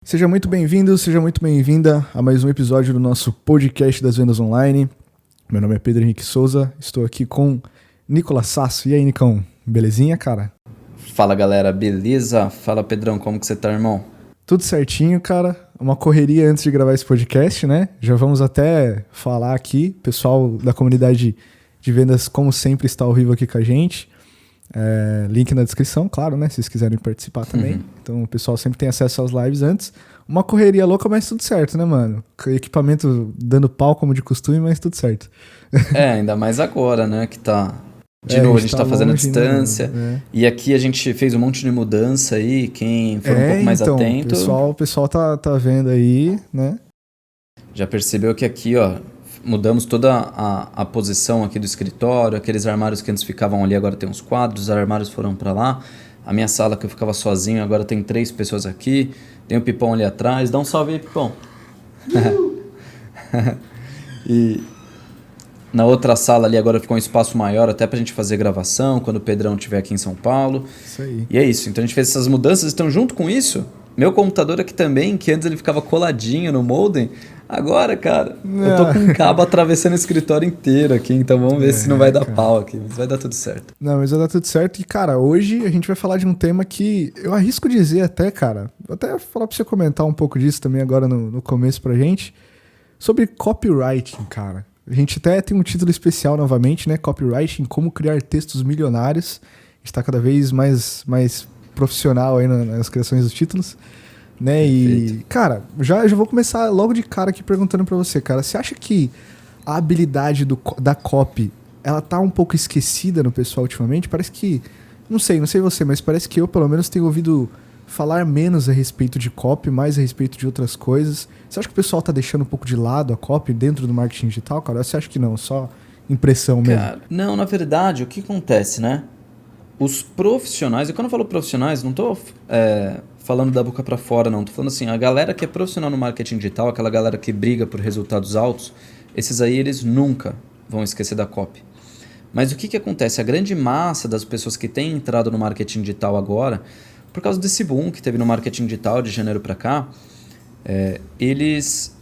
Seja muito bem-vindo, seja muito bem-vinda a mais um episódio do nosso podcast das vendas online. Meu nome é Pedro Henrique Souza, estou aqui com Nicolas Sasso. E aí, Nicão, belezinha, cara? Fala, galera, beleza? Fala, Pedrão, como que você tá, irmão? Tudo certinho, cara. Uma correria antes de gravar esse podcast, né? Já vamos até falar aqui. O pessoal da comunidade de vendas, como sempre, está ao vivo aqui com a gente. Link na descrição, claro, né? Se vocês quiserem participar também. Então o pessoal sempre tem acesso às lives antes. Uma correria louca, mas tudo certo, né, mano? Equipamento dando pau como de costume, mas tudo certo. Ainda mais agora, né? Que tá. De novo, a gente tá fazendo a distância. Né? E aqui a gente fez um monte de mudança aí. Quem for um pouco mais então, atento. O pessoal tá vendo aí, né? Já percebeu que aqui, ó, mudamos toda a posição aqui do escritório. Aqueles armários que antes ficavam ali, agora tem uns quadros. Os armários foram pra lá. A minha sala que eu ficava sozinho, agora tem 3 pessoas aqui. Tem o Pipão ali atrás. Dá um salve aí, Pipão. E na outra sala ali agora ficou um espaço maior até pra gente fazer gravação quando o Pedrão estiver aqui em São Paulo. Isso aí. E é isso. Então a gente fez essas mudanças. Então junto com isso, meu computador aqui também, que antes ele ficava coladinho no modem. Agora, cara, eu tô com um cabo atravessando o escritório inteiro aqui. Então vamos ver se não vai dar pau aqui. Mas vai dar tudo certo. Não, mas vai dar tudo certo. E, cara, hoje a gente vai falar de um tema que eu arrisco dizer até, cara. Vou até falar pra você comentar um pouco disso também agora no começo pra gente. Sobre copywriting, cara. A gente até tem um título especial novamente, né? Copywriting, como criar textos milionários. A gente tá cada vez mais profissional aí nas criações dos títulos. Né? E, cara, já vou começar logo de cara aqui perguntando pra você, cara. Você acha que a habilidade da copy, ela tá um pouco esquecida no pessoal ultimamente? Parece que, não sei você, mas parece que eu, pelo menos, tenho ouvido falar menos a respeito de copy, mais a respeito de outras coisas. Você acha que o pessoal tá deixando um pouco de lado a copy dentro do marketing digital, cara? Ou você acha que não? Só impressão mesmo? Cara, não, na verdade, o que acontece, né? Os profissionais, e quando eu falo profissionais, não tô falando da boca pra fora, não. Tô falando assim, a galera que é profissional no marketing digital, aquela galera que briga por resultados altos, esses aí eles nunca vão esquecer da copy. Mas o que acontece? A grande massa das pessoas que têm entrado no marketing digital agora, por causa desse boom que teve no marketing digital de janeiro para cá, eles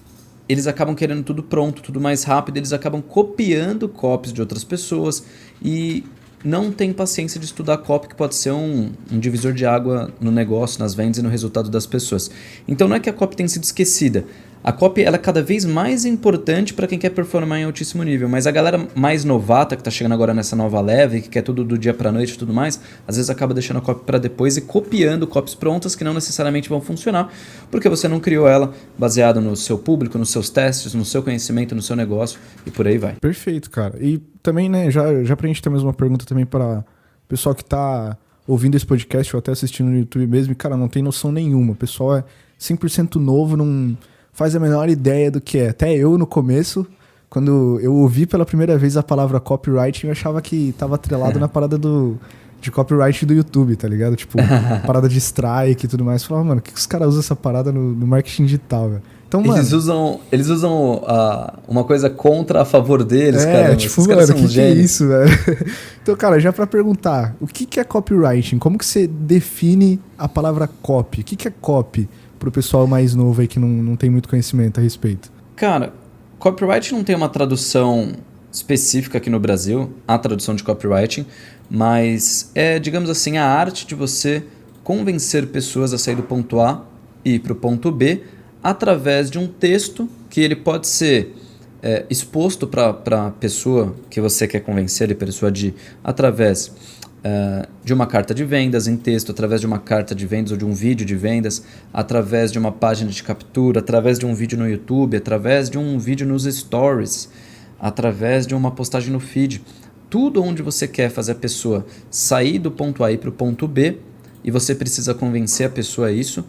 acabam querendo tudo pronto, tudo mais rápido, eles acabam copiando copies de outras pessoas e não tem paciência de estudar copy, que pode ser um divisor de água no negócio, nas vendas e no resultado das pessoas. Então não é que a copy tenha sido esquecida. A copy ela é cada vez mais importante para quem quer performar em altíssimo nível, mas a galera mais novata que está chegando agora nessa nova leve, que quer tudo do dia para noite e tudo mais, às vezes acaba deixando a copy para depois e copiando copies prontas que não necessariamente vão funcionar, porque você não criou ela baseado no seu público, nos seus testes, no seu conhecimento, no seu negócio e por aí vai. Perfeito, cara. E também, né, já pra gente ter mais uma pergunta também para o pessoal que tá ouvindo esse podcast ou até assistindo no YouTube mesmo, e, cara, não tem noção nenhuma. O pessoal é 100% novo, não faz a menor ideia do que é. Até eu, no começo, quando eu ouvi pela primeira vez a palavra copywriting, eu achava que tava atrelado na parada de copyright do YouTube, tá ligado? Tipo, parada de strike e tudo mais. Eu falava, mano, por que os caras usam essa parada no marketing digital, velho? Então, mano, eles usam uma coisa contra a favor deles, cara. Tipo, mano, o que é isso, velho? Então, cara, já pra perguntar, o que é copywriting? Como que você define a palavra copy? O que é copy pro pessoal mais novo aí que não tem muito conhecimento a respeito? Cara, copywriting não tem uma tradução específica aqui no Brasil, a tradução de copywriting, mas é, digamos assim, a arte de você convencer pessoas a sair do ponto A e ir pro ponto B através de um texto que ele pode ser exposto para a pessoa que você quer convencer e persuadir através de uma carta de vendas em texto, através de uma carta de vendas ou de um vídeo de vendas, através de uma página de captura, através de um vídeo no YouTube, através de um vídeo nos stories, através de uma postagem no feed. Tudo onde você quer fazer a pessoa sair do ponto A e para o ponto B e você precisa convencer a pessoa a isso,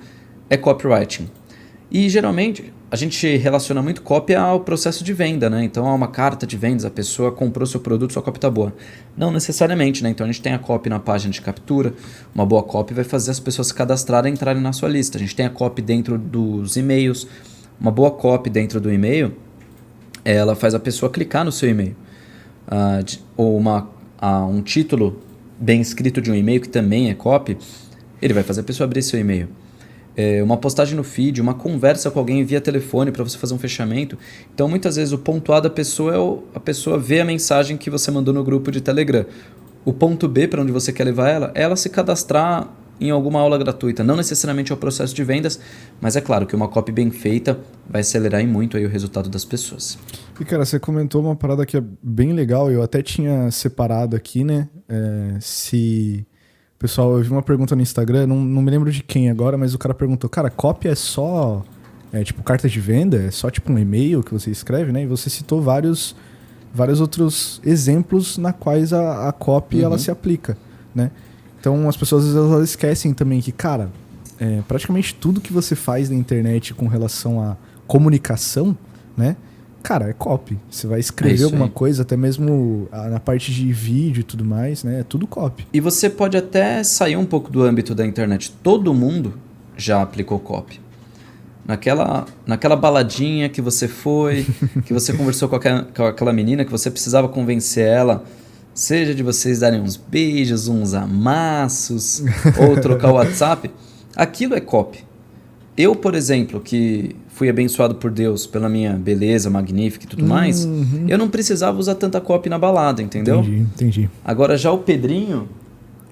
é copywriting. E geralmente a gente relaciona muito copy ao processo de venda, né? Então há uma carta de vendas, a pessoa comprou seu produto, sua copy está boa. Não necessariamente, né? Então a gente tem a copy na página de captura, uma boa copy vai fazer as pessoas se cadastrarem e entrarem na sua lista. A gente tem a copy dentro dos e-mails, uma boa copy dentro do e-mail, ela faz a pessoa clicar no seu e-mail. Ou um título bem escrito de um e-mail que também é copy, ele vai fazer a pessoa abrir seu e-mail. uma postagem no feed, uma conversa com alguém via telefone para você fazer um fechamento. Então, muitas vezes, o ponto A da pessoa é a pessoa ver a mensagem que você mandou no grupo de Telegram. O ponto B, para onde você quer levar ela, é ela se cadastrar em alguma aula gratuita. Não necessariamente é o processo de vendas, mas é claro que uma copy bem feita vai acelerar em muito aí o resultado das pessoas. E, cara, você comentou uma parada que é bem legal, eu até tinha separado aqui, né? Pessoal, eu vi uma pergunta no Instagram, não me lembro de quem agora, mas o cara perguntou, cara, copy é só tipo carta de venda? É só tipo um e-mail que você escreve, né? E você citou vários outros exemplos na quais a copy ela se aplica, né? Então as pessoas às vezes elas esquecem também que, cara, praticamente tudo que você faz na internet com relação à comunicação, né? Cara, é copy. Você vai escrever alguma coisa, até mesmo na parte de vídeo e tudo mais, né? É tudo copy. E você pode até sair um pouco do âmbito da internet. Todo mundo já aplicou copy. Naquela baladinha que você foi, que você conversou com aquela menina, que você precisava convencer ela, seja de vocês darem uns beijos, uns amassos, ou trocar o WhatsApp, aquilo é copy. Eu, por exemplo, que fui abençoado por Deus pela minha beleza magnífica e tudo mais, eu não precisava usar tanta copy na balada, entendeu? Entendi. Agora já o Pedrinho,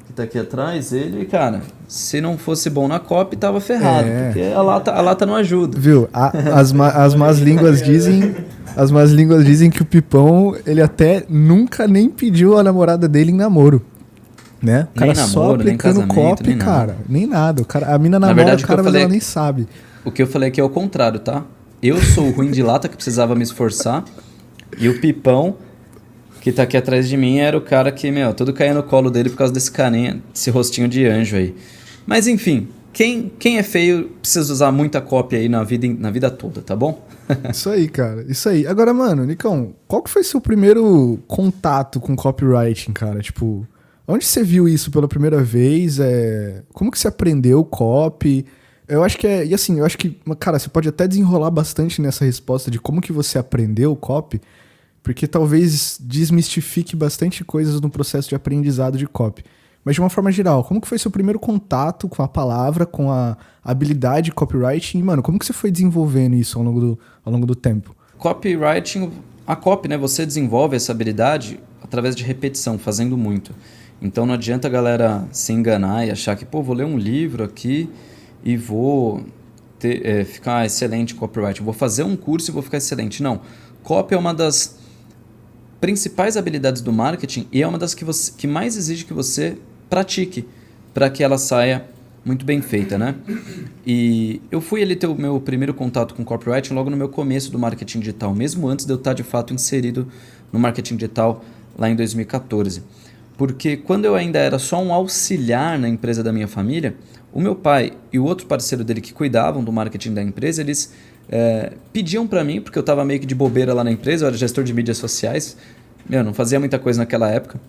que tá aqui atrás, ele, cara, se não fosse bom na copy, tava ferrado, porque a lata não ajuda. Viu? As más línguas dizem que o Pipão, ele até nunca nem pediu a namorada dele em namoro. Né? O cara nem namoro, só aplicando nem casamento, copy, nem cara. nada. Nem nada. A mina namora verdade, o cara, mas falei, ela nem sabe. O que eu falei aqui é o contrário, tá? Eu sou o ruim de lata que precisava me esforçar. E o Pipão, que tá aqui atrás de mim, era o cara que, tudo caía no colo dele por causa desse carinha, desse rostinho de anjo aí. Mas enfim, quem é feio precisa usar muita cópia aí na vida toda, tá bom? Isso aí, cara. Isso aí. Agora, mano, Nicão, qual que foi seu primeiro contato com copywriting, cara? Tipo, onde você viu isso pela primeira vez? Como que você aprendeu copy? Eu acho que eu acho que, cara, você pode até desenrolar bastante nessa resposta de como que você aprendeu copy, porque talvez desmistifique bastante coisas no processo de aprendizado de copy. Mas de uma forma geral, como que foi seu primeiro contato com a palavra, com a habilidade de copywriting? E, mano, como que você foi desenvolvendo isso ao longo do tempo? Copywriting, a copy, né? Você desenvolve essa habilidade através de repetição, fazendo muito. Então não adianta a galera se enganar e achar que, vou ler um livro aqui e vou ficar excelente em copywriting. Vou fazer um curso e vou ficar excelente. Não. Copy é uma das principais habilidades do marketing e é uma das que mais exige que você pratique para que ela saia muito bem feita, né? E eu fui ali ter o meu primeiro contato com copywriting logo no meu começo do marketing digital, mesmo antes de eu estar de fato inserido no marketing digital lá em 2014. Porque quando eu ainda era só um auxiliar na empresa da minha família, o meu pai e o outro parceiro dele que cuidavam do marketing da empresa, eles pediam para mim, porque eu estava meio que de bobeira lá na empresa, eu era gestor de mídias sociais, não fazia muita coisa naquela época,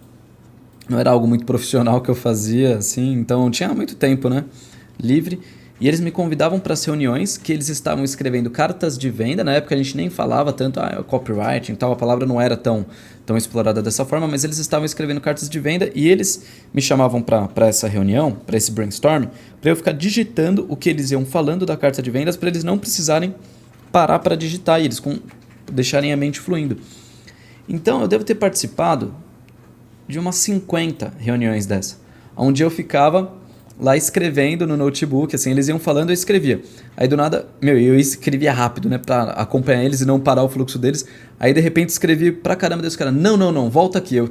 não era algo muito profissional que eu fazia, assim, então tinha muito tempo, né, livre, e eles me convidavam para as reuniões que eles estavam escrevendo cartas de venda. Na época a gente nem falava tanto copywriting e tal, a palavra não era tão explorada dessa forma, mas eles estavam escrevendo cartas de venda e eles me chamavam para essa reunião, para esse brainstorm, para eu ficar digitando o que eles iam falando da carta de vendas, para eles não precisarem parar para digitar e eles deixarem a mente fluindo. Então eu devo ter participado de umas 50 reuniões dessa, onde eu ficava lá escrevendo no notebook, assim, eles iam falando, eu escrevia. Aí do nada, eu escrevia rápido, né, pra acompanhar eles e não parar o fluxo deles. Aí de repente escrevi pra caramba, Deus, cara, não, volta aqui. Eu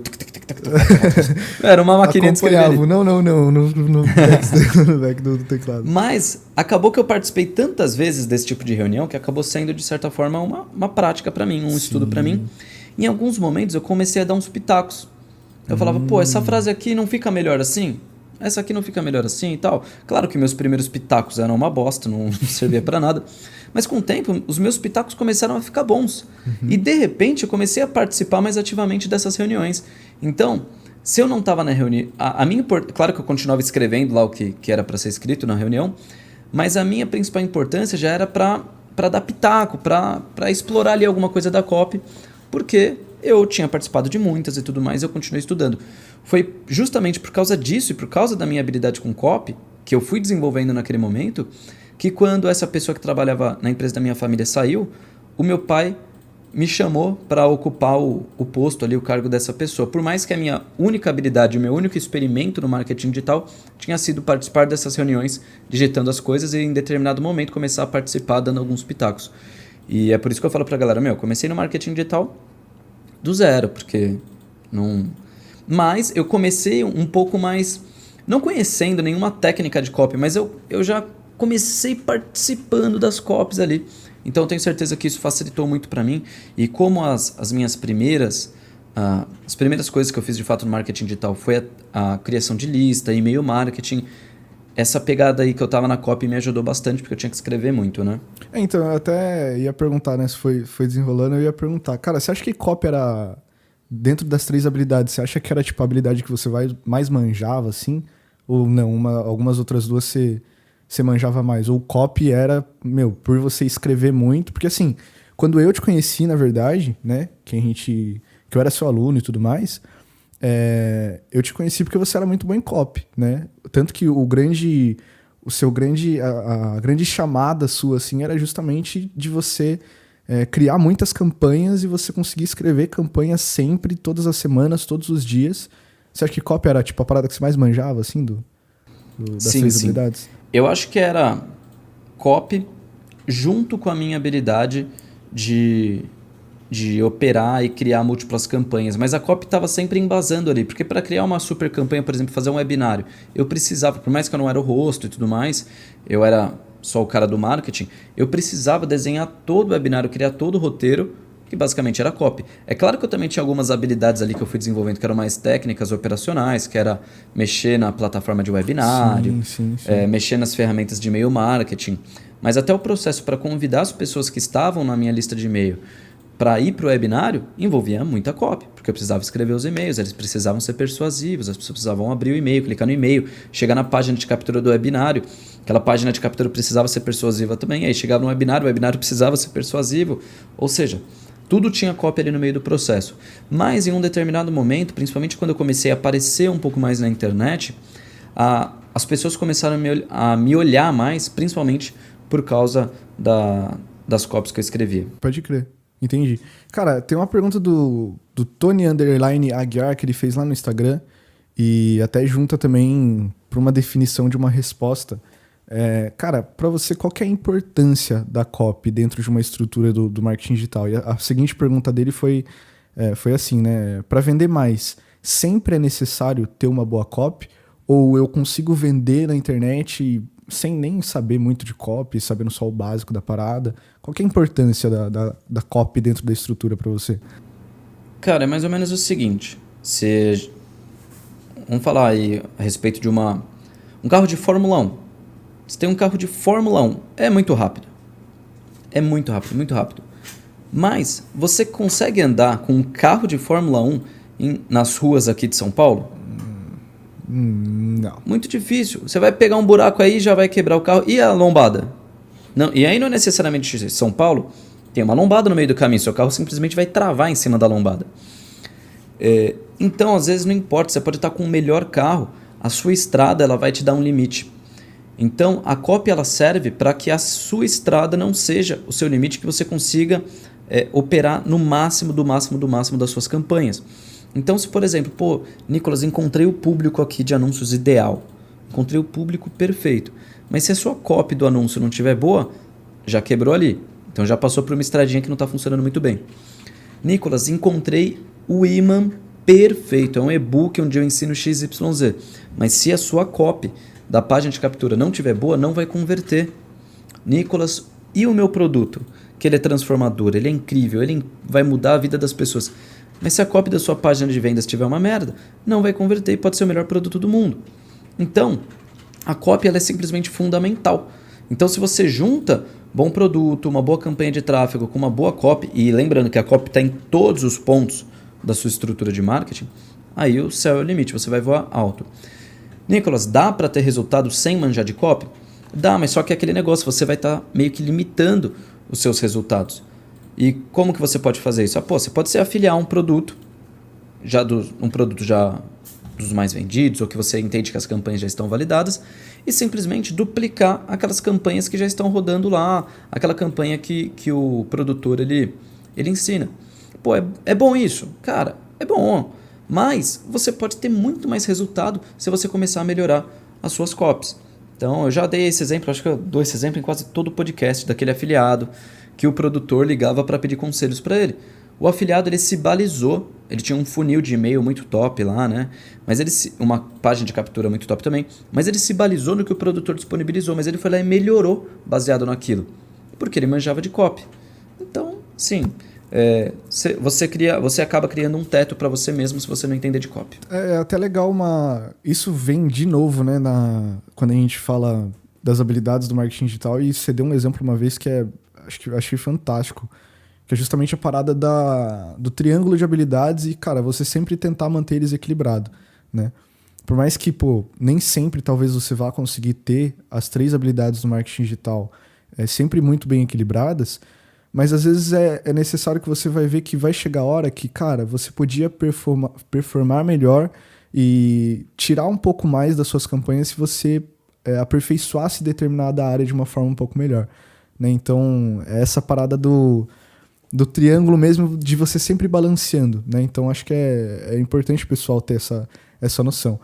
era uma maquininha de escrever ali. No back do teclado. Mas acabou que eu participei tantas vezes desse tipo de reunião que acabou sendo, de certa forma, uma prática pra mim, um estudo pra mim. Em alguns momentos eu comecei a dar uns pitacos. Eu falava, essa frase aqui não fica melhor assim? Essa aqui não fica melhor assim e tal. Claro que meus primeiros pitacos eram uma bosta, não servia pra nada. Mas com o tempo, os meus pitacos começaram a ficar bons. E de repente eu comecei a participar mais ativamente dessas reuniões. Então, se eu não estava na reunião... Claro que eu continuava escrevendo lá o que era para ser escrito na reunião, mas a minha principal importância já era para dar pitaco, para explorar ali alguma coisa da copy, porque eu tinha participado de muitas e tudo mais, eu continuei estudando. Foi justamente por causa disso e por causa da minha habilidade com copy, que eu fui desenvolvendo naquele momento, que quando essa pessoa que trabalhava na empresa da minha família saiu, o meu pai me chamou para ocupar o posto ali, o cargo dessa pessoa. Por mais que a minha única habilidade, o meu único experimento no marketing digital tinha sido participar dessas reuniões, digitando as coisas e em determinado momento começar a participar dando alguns pitacos. E é por isso que eu falo para a galera, eu comecei no marketing digital do zero, porque não... Mas eu comecei um pouco mais, não conhecendo nenhuma técnica de copy, mas eu já comecei participando das copies ali. Então eu tenho certeza que isso facilitou muito para mim. E como as minhas primeiras coisas que eu fiz de fato no marketing digital foi a criação de lista, e-mail marketing, essa pegada aí que eu tava na copy me ajudou bastante, porque eu tinha que escrever muito, né? Então, eu até ia perguntar, né? Se foi desenrolando, eu ia perguntar. Cara, você acha que copy era... Dentro das 3 habilidades, você acha que era tipo a habilidade que você mais manjava, assim? Ou não? Algumas outras 2 você manjava mais? Ou copy era, por você escrever muito? Porque assim, quando eu te conheci, na verdade, né? Que eu era seu aluno e tudo mais, eu te conheci porque você era muito bom em copy, né? Tanto que a grande chamada sua, assim, era justamente de você criar muitas campanhas e você conseguir escrever campanhas sempre, todas as semanas, todos os dias. Você acha que copy era tipo a parada que você mais manjava, assim, das 3 habilidades? Eu acho que era copy junto com a minha habilidade de operar e criar múltiplas campanhas. Mas a copy estava sempre embasando ali, porque para criar uma super campanha, por exemplo, fazer um webinário, eu precisava, por mais que eu não era o rosto e tudo mais, eu era só o cara do marketing, eu precisava desenhar todo o webinário, criar todo o roteiro, que basicamente era copy. É claro que eu também tinha algumas habilidades ali que eu fui desenvolvendo que eram mais técnicas, operacionais, que era mexer na plataforma de webinário, sim. Mexer nas ferramentas de e-mail marketing. Mas até o processo para convidar as pessoas que estavam na minha lista de e-mail para ir para o webinário envolvia muita copy, porque eu precisava escrever os e-mails, eles precisavam ser persuasivos, as pessoas precisavam abrir o e-mail, clicar no e-mail, chegar na página de captura do webinário, aquela página de captura precisava ser persuasiva também, aí chegava no webinário, o webinário precisava ser persuasivo, ou seja, tudo tinha copy ali no meio do processo. Mas em um determinado momento, principalmente quando eu comecei a aparecer um pouco mais na internet, as pessoas começaram a me olhar mais, principalmente por causa das copies que eu escrevia. Pode crer. Entendi. Cara, tem uma pergunta do Tony _ Aguiar que ele fez lá no Instagram e até junta também para uma definição de uma resposta. Cara, para você, qual que é a importância da copy dentro de uma estrutura do marketing digital? E a seguinte pergunta dele foi assim, né? Para vender mais, sempre é necessário ter uma boa copy? Ou eu consigo vender na internet sem nem saber muito de copy, sabendo só o básico da parada? Qual que é a importância da copy dentro da estrutura para você? Cara, é mais ou menos o seguinte. Vamos falar aí a respeito de um carro de Fórmula 1. Você tem um carro de Fórmula 1, é muito rápido. É muito rápido, muito rápido. Mas você consegue andar com um carro de Fórmula 1 nas ruas aqui de São Paulo? Não. Muito difícil. Você vai pegar um buraco aí e já vai quebrar o carro. E a lombada? Não, e aí não é necessariamente São Paulo. Tem uma lombada no meio do caminho. Seu carro simplesmente vai travar em cima da lombada. Então, às vezes, não importa. Você pode estar com o melhor carro. A sua estrada ela vai te dar um limite. Então, a copy ela serve para que a sua estrada não seja o seu limite, que você consiga operar no máximo das suas campanhas. Então, se por exemplo, Nicolas, encontrei o público aqui de anúncios ideal, encontrei o público perfeito, mas se a sua copy do anúncio não estiver boa, já quebrou ali. Então já passou por uma estradinha que não está funcionando muito bem. Nicolas, encontrei o imã perfeito, é um e-book onde eu ensino XYZ, mas se a sua copy da página de captura não estiver boa, não vai converter. Nicolas, e o meu produto? Que ele é transformador, ele é incrível, ele vai mudar a vida das pessoas. Mas se a copy da sua página de vendas estiver uma merda, não vai converter e pode ser o melhor produto do mundo. Então, a copy ela é simplesmente fundamental. Então, se você junta bom produto, uma boa campanha de tráfego com uma boa copy, e lembrando que a copy está em todos os pontos da sua estrutura de marketing, aí o céu é o limite, você vai voar alto. Nicolas, dá para ter resultado sem manjar de copy? Dá, mas só que é aquele negócio, você vai estar meio que limitando os seus resultados. E como que você pode fazer isso? Você pode se afiliar a um produto, um produto já dos mais vendidos, ou que você entende que as campanhas já estão validadas, e simplesmente duplicar aquelas campanhas que já estão rodando lá, aquela campanha que o produtor ele ensina. Pô, é bom isso? Cara, é bom, mas você pode ter muito mais resultado se você começar a melhorar as suas copies. Então, eu já dei esse exemplo, acho que eu dou esse exemplo em quase todo o podcast, daquele afiliado que o produtor ligava para pedir conselhos para ele. O afiliado, ele se balizou, ele tinha um funil de e-mail muito top lá, né? Mas uma página de captura muito top também, mas ele se balizou no que o produtor disponibilizou, mas ele foi lá e melhorou baseado naquilo, porque ele manjava de copy. Então, sim, você acaba criando um teto para você mesmo se você não entender de copy. É até legal isso vem de novo, né, quando a gente fala das habilidades do marketing digital, e você deu um exemplo uma vez que achei fantástico, que é justamente a parada do triângulo de habilidades e, cara, você sempre tentar manter eles equilibrados, né? Por mais que, nem sempre talvez você vá conseguir ter as 3 habilidades do marketing digital sempre muito bem equilibradas, mas às vezes é necessário que você vai ver que vai chegar a hora que, cara, você podia performar melhor e tirar um pouco mais das suas campanhas se você aperfeiçoasse determinada área de uma forma um pouco melhor, né? Então, é essa parada do triângulo mesmo, de você sempre balanceando, né? Então, acho que é importante o pessoal ter essa noção.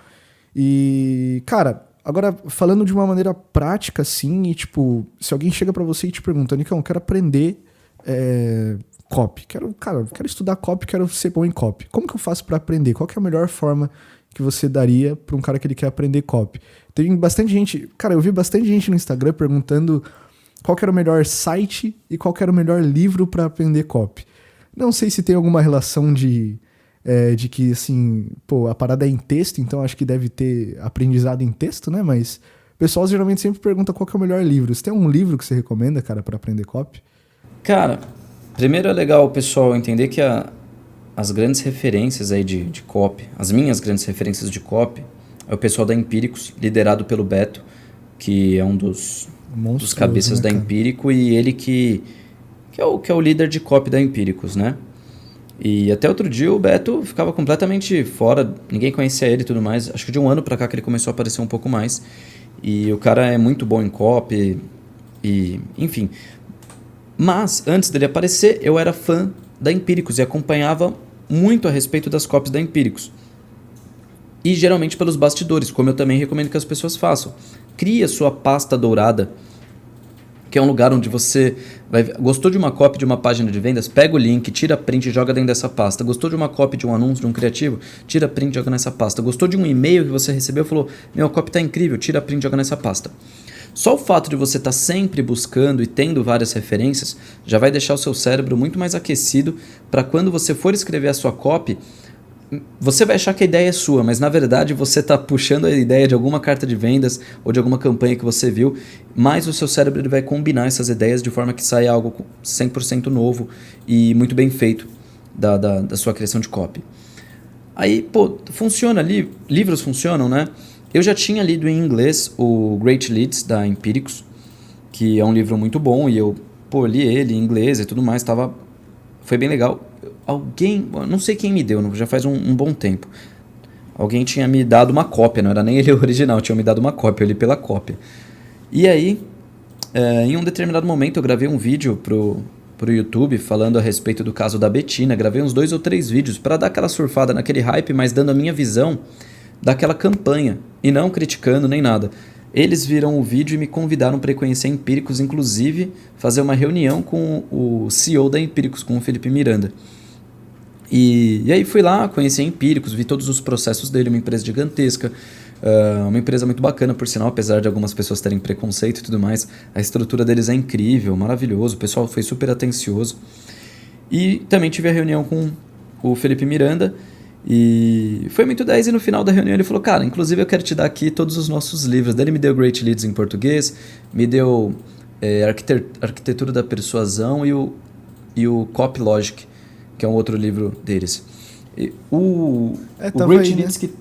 E, cara, agora, falando de uma maneira prática, assim, e tipo, se alguém chega pra você e te pergunta, Nicão, eu quero aprender copy, quero estudar copy, quero ser bom em copy. Como que eu faço pra aprender? Qual que é a melhor forma que você daria pra um cara que ele quer aprender copy? Tem bastante gente, cara, eu vi bastante gente no Instagram perguntando qual que era o melhor site e qual que era o melhor livro pra aprender copy. Não sei se tem alguma relação de que, assim, a parada é em texto, então acho que deve ter aprendizado em texto, né? Mas o pessoal geralmente sempre pergunta qual que é o melhor livro. Você tem um livro que você recomenda, cara, pra aprender copy? Cara, primeiro é legal o pessoal entender que as grandes referências aí de copy, as minhas grandes referências de copy, é o pessoal da Empíricos, liderado pelo Beto, que é um dos cabeças, né, da Empírico, e ele que é o líder de copy da Empíricos, né? E até outro dia o Beto ficava completamente fora, ninguém conhecia ele e tudo mais. Acho que de um ano pra cá que ele começou a aparecer um pouco mais. E o cara é muito bom em copy, e enfim. Mas, antes dele aparecer, eu era fã da Empíricos e acompanhava muito a respeito das copies da Empíricos. E geralmente pelos bastidores, como eu também recomendo que as pessoas façam. Crie a sua pasta dourada, que é um lugar onde você gostou de uma copy de uma página de vendas, pega o link, tira print e joga dentro dessa pasta. Gostou de uma copy de um anúncio, de um criativo, tira print e joga nessa pasta. Gostou de um e-mail que você recebeu, falou, a copy tá incrível, tira print e joga nessa pasta. Só o fato de você estar sempre buscando e tendo várias referências já vai deixar o seu cérebro muito mais aquecido para quando você for escrever a sua copy, você vai achar que a ideia é sua, mas na verdade você está puxando a ideia de alguma carta de vendas ou de alguma campanha que você viu, mas o seu cérebro ele vai combinar essas ideias de forma que saia algo 100% novo e muito bem feito da sua criação de copy. Aí, funciona ali, livros funcionam, né? Eu já tinha lido em inglês o Great Leads da Empíricos, que é um livro muito bom, e eu li ele em inglês e tudo mais, foi bem legal. Alguém, não sei quem me deu, já faz um bom tempo. Alguém tinha me dado uma cópia, não era nem ele original, tinha me dado uma cópia, eu li pela cópia. E aí, em um determinado momento, eu gravei um vídeo pro YouTube falando a respeito do caso da Betina. Gravei uns 2 ou 3 vídeos para dar aquela surfada naquele hype, mas dando a minha visão daquela campanha e não criticando nem nada. Eles viram o vídeo e me convidaram para ir conhecer a Empíricos, inclusive fazer uma reunião com o CEO da Empíricos, com o Felipe Miranda. E aí fui lá, conheci a Empíricos, vi todos os processos dele, uma empresa gigantesca, uma empresa muito bacana, por sinal, apesar de algumas pessoas terem preconceito e tudo mais. A estrutura deles é incrível, maravilhoso, o pessoal foi super atencioso. E também tive a reunião com o Felipe Miranda, e foi muito 10, e no final da reunião ele falou, cara, inclusive eu quero te dar aqui todos os nossos livros. Daí ele me deu Great Leads em português, me deu Arquitetura da Persuasão e o Copy Logic, que é um outro livro deles. O Great aí, Leads, né? que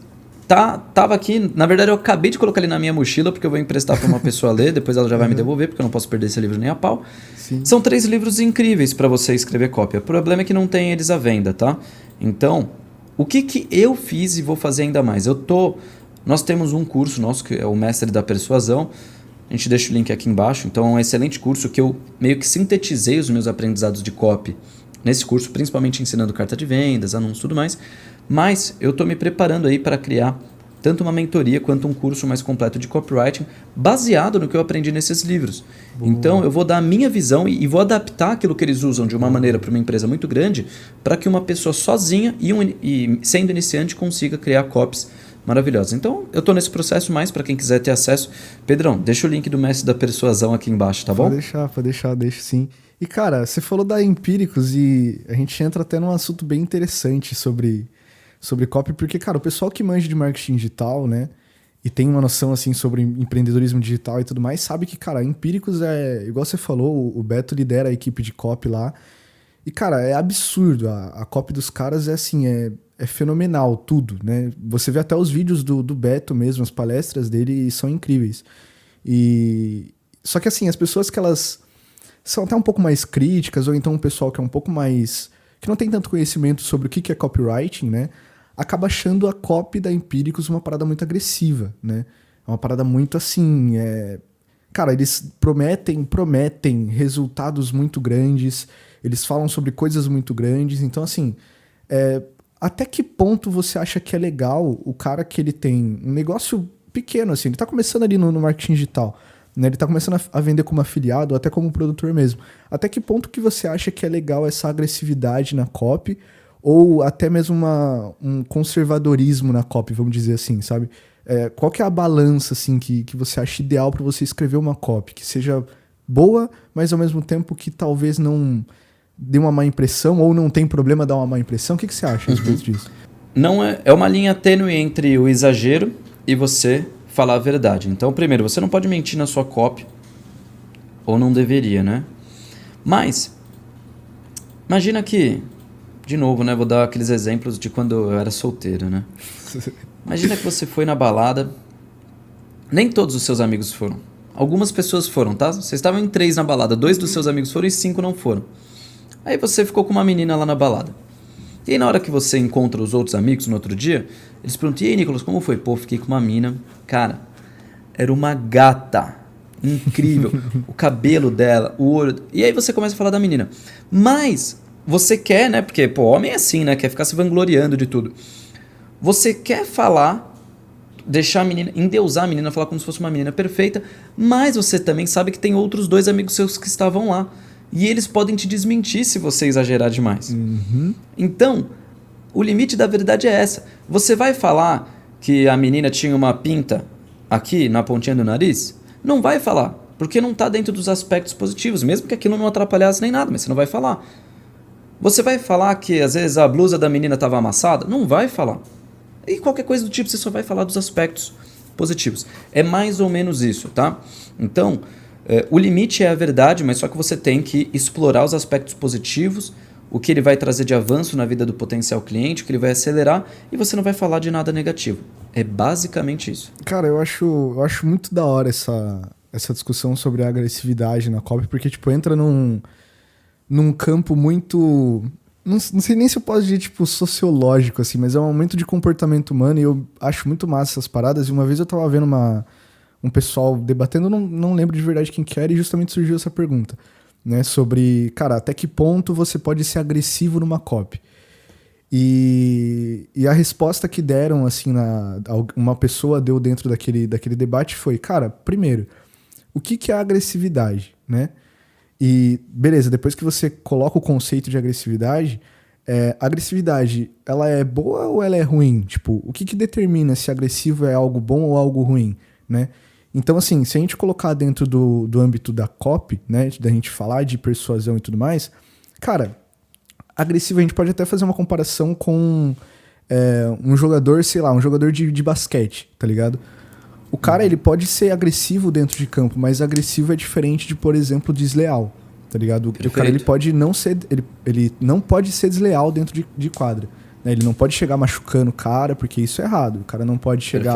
tava aqui, na verdade eu acabei de colocar ele na minha mochila, porque eu vou emprestar para uma pessoa ler, depois ela já vai me devolver, porque eu não posso perder esse livro nem a pau. Sim. São 3 livros incríveis para você escrever cópia. O problema é que não tem eles à venda, tá? Então, O que eu fiz e vou fazer ainda mais? Nós temos um curso nosso, que é o Mestre da Persuasão. A gente deixa o link aqui embaixo. Então é um excelente curso que eu meio que sintetizei os meus aprendizados de copy nesse curso, principalmente ensinando carta de vendas, anúncios e tudo mais. Mas eu estou me preparando aí para criar tanto uma mentoria quanto um curso mais completo de copywriting baseado no que eu aprendi nesses livros. Então eu vou dar a minha visão e vou adaptar aquilo que eles usam de uma maneira para uma empresa muito grande para que uma pessoa sozinha e sendo iniciante consiga criar copies maravilhosas. Então eu estou nesse processo, mais para quem quiser ter acesso. Pedrão, deixa o link do Mestre da Persuasão aqui embaixo, tá bom? Pode deixar, deixa sim. E cara, você falou da Empíricos e a gente entra até num assunto bem interessante sobre copy, porque, cara, o pessoal que manja de marketing digital, né, e tem uma noção, assim, sobre empreendedorismo digital e tudo mais, sabe que, cara, Empíricos é, igual você falou, o Beto lidera a equipe de copy lá, e, cara, é absurdo, a copy dos caras é, assim, é fenomenal, tudo, né, você vê até os vídeos do Beto mesmo, as palestras dele são incríveis, só que, assim, as pessoas que elas são até um pouco mais críticas, ou então o pessoal que é um pouco mais, que não tem tanto conhecimento sobre o que é copywriting, né, acaba achando a copy da Empíricos uma parada muito agressiva, né? É uma parada muito assim, cara, eles prometem resultados muito grandes, eles falam sobre coisas muito grandes, então assim, até que ponto você acha que é legal o cara que ele tem um negócio pequeno, assim, ele tá começando ali no marketing digital, né? Ele tá começando a vender como afiliado, ou até como produtor mesmo. Até que ponto que você acha que é legal essa agressividade na copy, ou até mesmo um conservadorismo na copy, vamos dizer assim, sabe? Qual que é a balança, assim, que você acha ideal para você escrever uma copy? Que seja boa, mas ao mesmo tempo que talvez não dê uma má impressão, ou não tem problema dar uma má impressão? O que você acha a respeito disso? Não é uma linha tênue entre o exagero e você falar a verdade. Então, primeiro, você não pode mentir na sua copy, ou não deveria, né? Mas, imagina que, de novo, né? Vou dar aqueles exemplos de quando eu era solteiro, né? Imagina que você foi na balada, nem todos os seus amigos foram. Algumas pessoas foram, tá? Vocês estavam em 3 na balada, 2 dos seus amigos foram e 5 não foram. Aí você ficou com uma menina lá na balada. E aí na hora que você encontra os outros amigos no outro dia, eles perguntam, e aí, Nicolas, como foi? Pô, fiquei com uma mina. Cara, era uma gata. Incrível. O cabelo dela, o olho. E aí você começa a falar da menina. Mas você quer, né? Porque, pô, homem é assim, né? Quer ficar se vangloriando de tudo. Você quer falar, deixar a menina, endeusar a menina, falar como se fosse uma menina perfeita, mas você também sabe que tem outros 2 amigos seus que estavam lá. E eles podem te desmentir se você exagerar demais. Uhum. Então, o limite da verdade é essa. Você vai falar que a menina tinha uma pinta aqui na pontinha do nariz? Não vai falar, porque não está dentro dos aspectos positivos, mesmo que aquilo não atrapalhasse nem nada, mas você não vai falar. Você vai falar que às vezes a blusa da menina estava amassada? Não vai falar. E qualquer coisa do tipo, você só vai falar dos aspectos positivos. É mais ou menos isso, tá? Então, o limite é a verdade, mas só que você tem que explorar os aspectos positivos, o que ele vai trazer de avanço na vida do potencial cliente, o que ele vai acelerar, e você não vai falar de nada negativo. É basicamente isso. Cara, eu acho muito da hora essa discussão sobre a agressividade na copy, porque, tipo, entra num campo muito... Não sei nem se eu posso dizer, tipo, sociológico, assim, mas é um aumento de comportamento humano e eu acho muito massa essas paradas. E uma vez eu tava vendo um pessoal debatendo, não lembro de verdade quem que era, e justamente surgiu essa pergunta, né, sobre, cara, até que ponto você pode ser agressivo numa copy? E a resposta que deram, assim, uma pessoa deu dentro daquele debate foi, cara, primeiro, o que é agressividade, né? E, beleza, depois que você coloca o conceito de agressividade, a agressividade, ela é boa ou ela é ruim? Tipo, o que determina se agressivo é algo bom ou algo ruim, né? Então, assim, se a gente colocar dentro do âmbito da copy, né, da gente falar de persuasão e tudo mais, cara, agressivo a gente pode até fazer uma comparação com um jogador, sei lá, um jogador de basquete, tá ligado? O cara, ele pode ser agressivo dentro de campo, mas agressivo é diferente de, por exemplo, desleal, tá ligado? Perfeito. O cara, ele pode não ser, ele não pode ser desleal dentro de quadra, né? Ele não pode chegar machucando o cara, porque isso é errado. O cara não pode chegar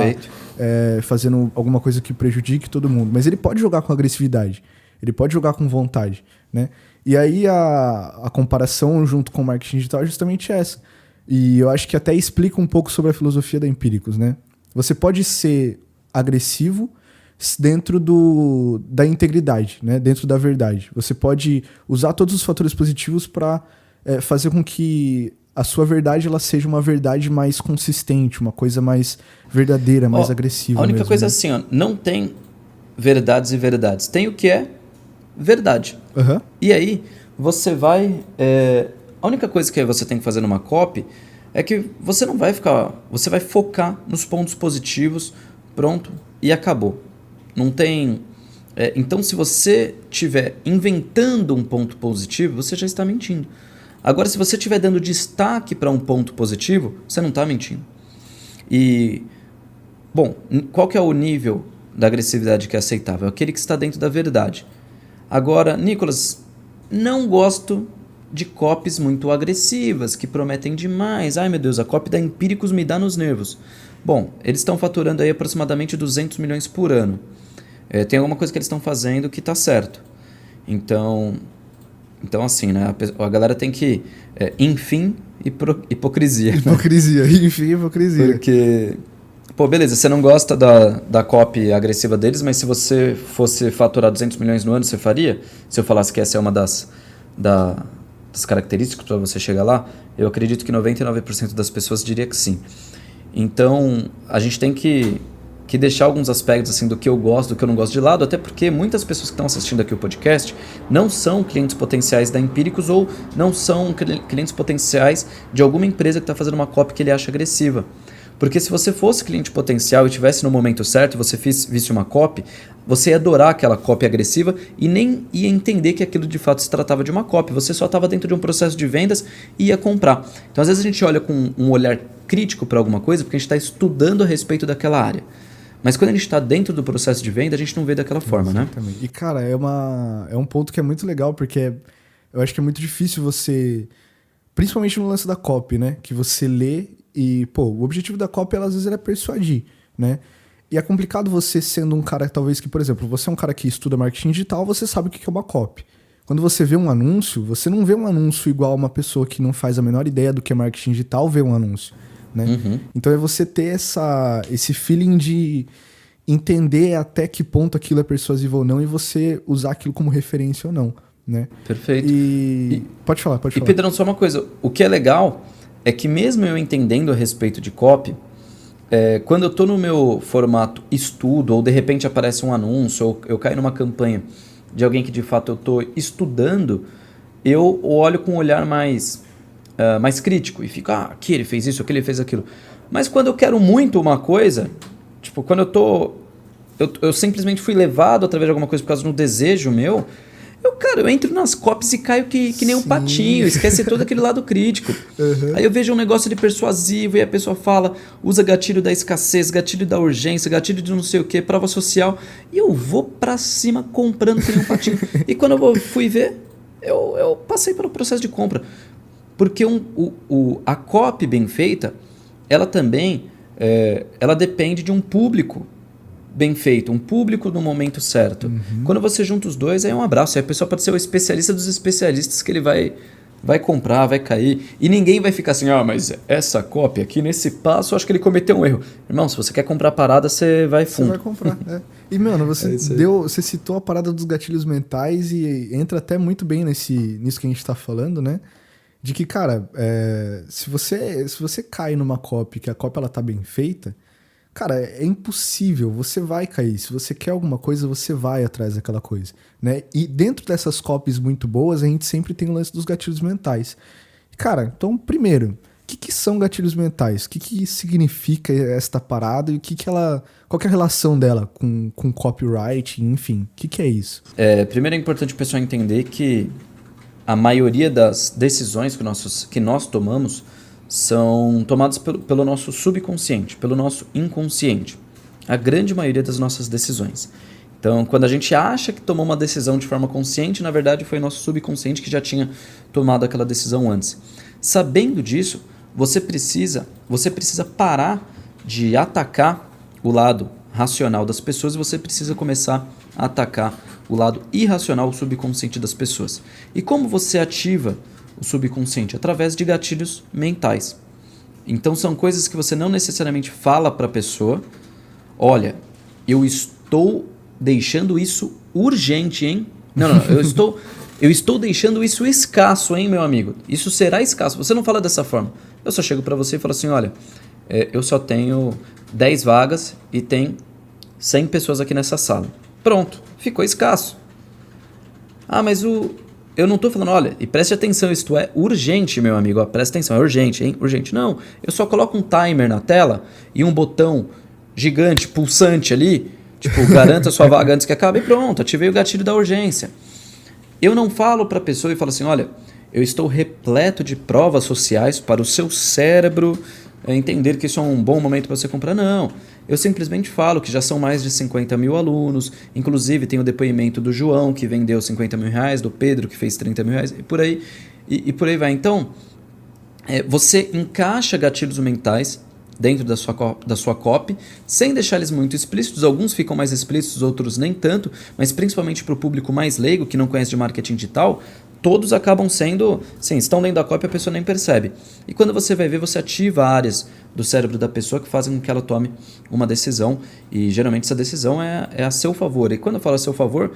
fazendo alguma coisa que prejudique todo mundo, mas ele pode jogar com agressividade, ele pode jogar com vontade, né? E aí a comparação junto com o marketing digital é justamente essa. E eu acho que até explica um pouco sobre a filosofia da Empíricos, né? Você pode ser agressivo dentro da integridade, né? Dentro da verdade. Você pode usar todos os fatores positivos para fazer com que a sua verdade ela seja uma verdade mais consistente, uma coisa mais verdadeira, mais agressiva. A única mesmo, coisa né? assim, ó, não tem verdades e verdades. Tem o que é verdade. Uhum. E aí, você vai... a única coisa que você tem que fazer numa copy é que você não vai ficar... Você vai focar nos pontos positivos, pronto, e acabou. Não tem... então, se você estiver inventando um ponto positivo, você já está mentindo. Agora, se você estiver dando destaque para um ponto positivo, você não está mentindo. E, bom, qual que é o nível da agressividade que é aceitável? Aquele que está dentro da verdade. Agora, Nicolas, não gosto de copies muito agressivas, que prometem demais. Ai, meu Deus, a copy da Empíricos me dá nos nervos. Bom, eles estão faturando aí aproximadamente 200 milhões por ano. Tem alguma coisa que eles estão fazendo que está certo. Então, assim, né? A galera tem que... enfim, hipocrisia. Hipocrisia, enfim, hipocrisia. Porque... Pô, beleza, você não gosta da copy agressiva deles, mas se você fosse faturar 200 milhões no ano, você faria? Se eu falasse que essa é uma das características para você chegar lá, eu acredito que 99% das pessoas diria que sim. Então, a gente tem que deixar alguns aspectos assim, do que eu gosto, do que eu não gosto de lado, até porque muitas pessoas que estão assistindo aqui o podcast não são clientes potenciais da Empíricos ou não são clientes potenciais de alguma empresa que está fazendo uma copy que ele acha agressiva. Porque se você fosse cliente potencial e estivesse no momento certo e você visse uma copy, você ia adorar aquela copy agressiva e nem ia entender que aquilo de fato se tratava de uma copy. Você só estava dentro de um processo de vendas e ia comprar. Então às vezes a gente olha com um olhar crítico para alguma coisa porque a gente está estudando a respeito daquela área. Mas quando a gente está dentro do processo de venda, a gente não vê daquela forma, Exatamente. Né? E cara, é um ponto que é muito legal porque eu acho que é muito difícil você... Principalmente no lance da copy, né? Que você lê e, pô, o objetivo da copy, às vezes, é persuadir, né? E é complicado você sendo um cara, talvez, que, por exemplo, você é um cara que estuda marketing digital, você sabe o que é uma copy. Quando você vê um anúncio, você não vê um anúncio igual uma pessoa que não faz a menor ideia do que é marketing digital vê um anúncio, né? Uhum. Então é você ter esse feeling de entender até que ponto aquilo é persuasivo ou não e você usar aquilo como referência ou não, né? Perfeito. Pode falar. E Pedrão, só uma coisa, o que é legal é que mesmo eu entendendo a respeito de copy, quando eu estou no meu formato estudo, ou de repente aparece um anúncio, ou eu caio numa campanha de alguém que de fato eu estou estudando, eu olho com um olhar mais crítico e fico, aqui ele fez isso, aqui ele fez aquilo. Mas quando eu quero muito uma coisa, tipo, quando eu simplesmente fui levado através de alguma coisa por causa de um desejo meu, eu entro nas copies e caio que nem um patinho, esquece todo aquele lado crítico. Uhum. Aí eu vejo um negócio de persuasivo e a pessoa fala, usa gatilho da escassez, gatilho da urgência, gatilho de não sei o que, prova social, e eu vou pra cima comprando que nem um patinho. E quando eu fui ver, eu passei pelo processo de compra. Porque a copy bem feita, ela também ela depende de um público bem feito, um público no momento certo. Uhum. Quando você junta os dois, aí é um abraço. Aí a pessoa pode ser o especialista dos especialistas que ele vai comprar, vai cair. E ninguém vai ficar assim, mas essa cópia aqui, nesse passo, eu acho que ele cometeu um erro. Irmão, se você quer comprar a parada, você vai fundo. Você vai comprar, E, mano, você citou a parada dos gatilhos mentais e entra até muito bem nisso que a gente tá falando, né? De que, cara, se você cai numa cópia, que a cópia ela tá bem feita, cara, é impossível, você vai cair. Se você quer alguma coisa, você vai atrás daquela coisa, né? E dentro dessas copies muito boas, a gente sempre tem o lance dos gatilhos mentais. Cara, então, primeiro, o que são gatilhos mentais? O que significa esta parada e qual que é a relação dela com copyright, enfim? O que é isso? Primeiro é importante o pessoal entender que a maioria das decisões que nós tomamos são tomadas pelo nosso subconsciente, pelo nosso inconsciente. A grande maioria das nossas decisões. Então, quando a gente acha que tomou uma decisão de forma consciente, na verdade foi nosso subconsciente que já tinha tomado aquela decisão antes. Sabendo disso, você precisa parar de atacar o lado racional das pessoas e você precisa começar a atacar o lado irracional, o subconsciente das pessoas. E como você ativa o subconsciente? Através de gatilhos mentais. Então são coisas que você não necessariamente fala para a pessoa. Olha, eu estou deixando isso urgente, hein? Não, eu estou deixando isso escasso, hein, meu amigo? Isso será escasso. Você não fala dessa forma. Eu só chego para você e falo assim, olha, eu só tenho 10 vagas e tem 100 pessoas aqui nessa sala. Pronto, ficou escasso. Ah, mas eu não estou falando, olha, e preste atenção, isto é urgente, meu amigo. Ó, preste atenção, é urgente, hein? Urgente. Não, eu só coloco um timer na tela e um botão gigante, pulsante ali, tipo, garanta sua vaga antes que acabe e pronto, ativei o gatilho da urgência. Eu não falo para a pessoa e falo assim, olha, eu estou repleto de provas sociais para o seu cérebro entender que isso é um bom momento para você comprar. Não, eu simplesmente falo que já são mais de 50 mil alunos, inclusive tem o depoimento do João, que vendeu 50 mil reais, do Pedro, que fez 30 mil reais, e por aí vai. Então, você encaixa gatilhos mentais dentro da sua copy, sem deixar eles muito explícitos. Alguns ficam mais explícitos, outros nem tanto, mas principalmente para o público mais leigo, que não conhece de marketing digital, todos acabam sendo, sim, estão dentro da copy, a pessoa nem percebe. E quando você vai ver, você ativa áreas do cérebro da pessoa que fazem com que ela tome uma decisão, e geralmente essa decisão é a seu favor. E quando eu falo a seu favor,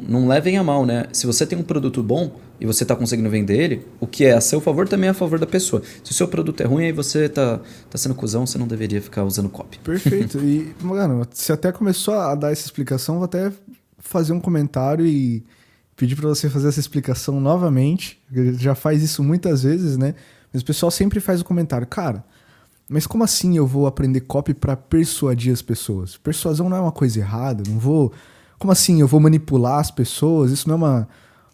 não levem a mal, né? Se você tem um produto bom e você está conseguindo vender ele, o que é a seu favor também é a favor da pessoa. Se o seu produto é ruim, aí você tá sendo cuzão, você não deveria ficar usando copy. Perfeito. E, mano, você até começou a dar essa explicação, vou até fazer um comentário e pedir para você fazer essa explicação novamente. Já faz isso muitas vezes, né? Mas o pessoal sempre faz o comentário, cara, mas como assim eu vou aprender copy para persuadir as pessoas? Persuasão não é uma coisa errada, não vou... Como assim eu vou manipular as pessoas? Isso não é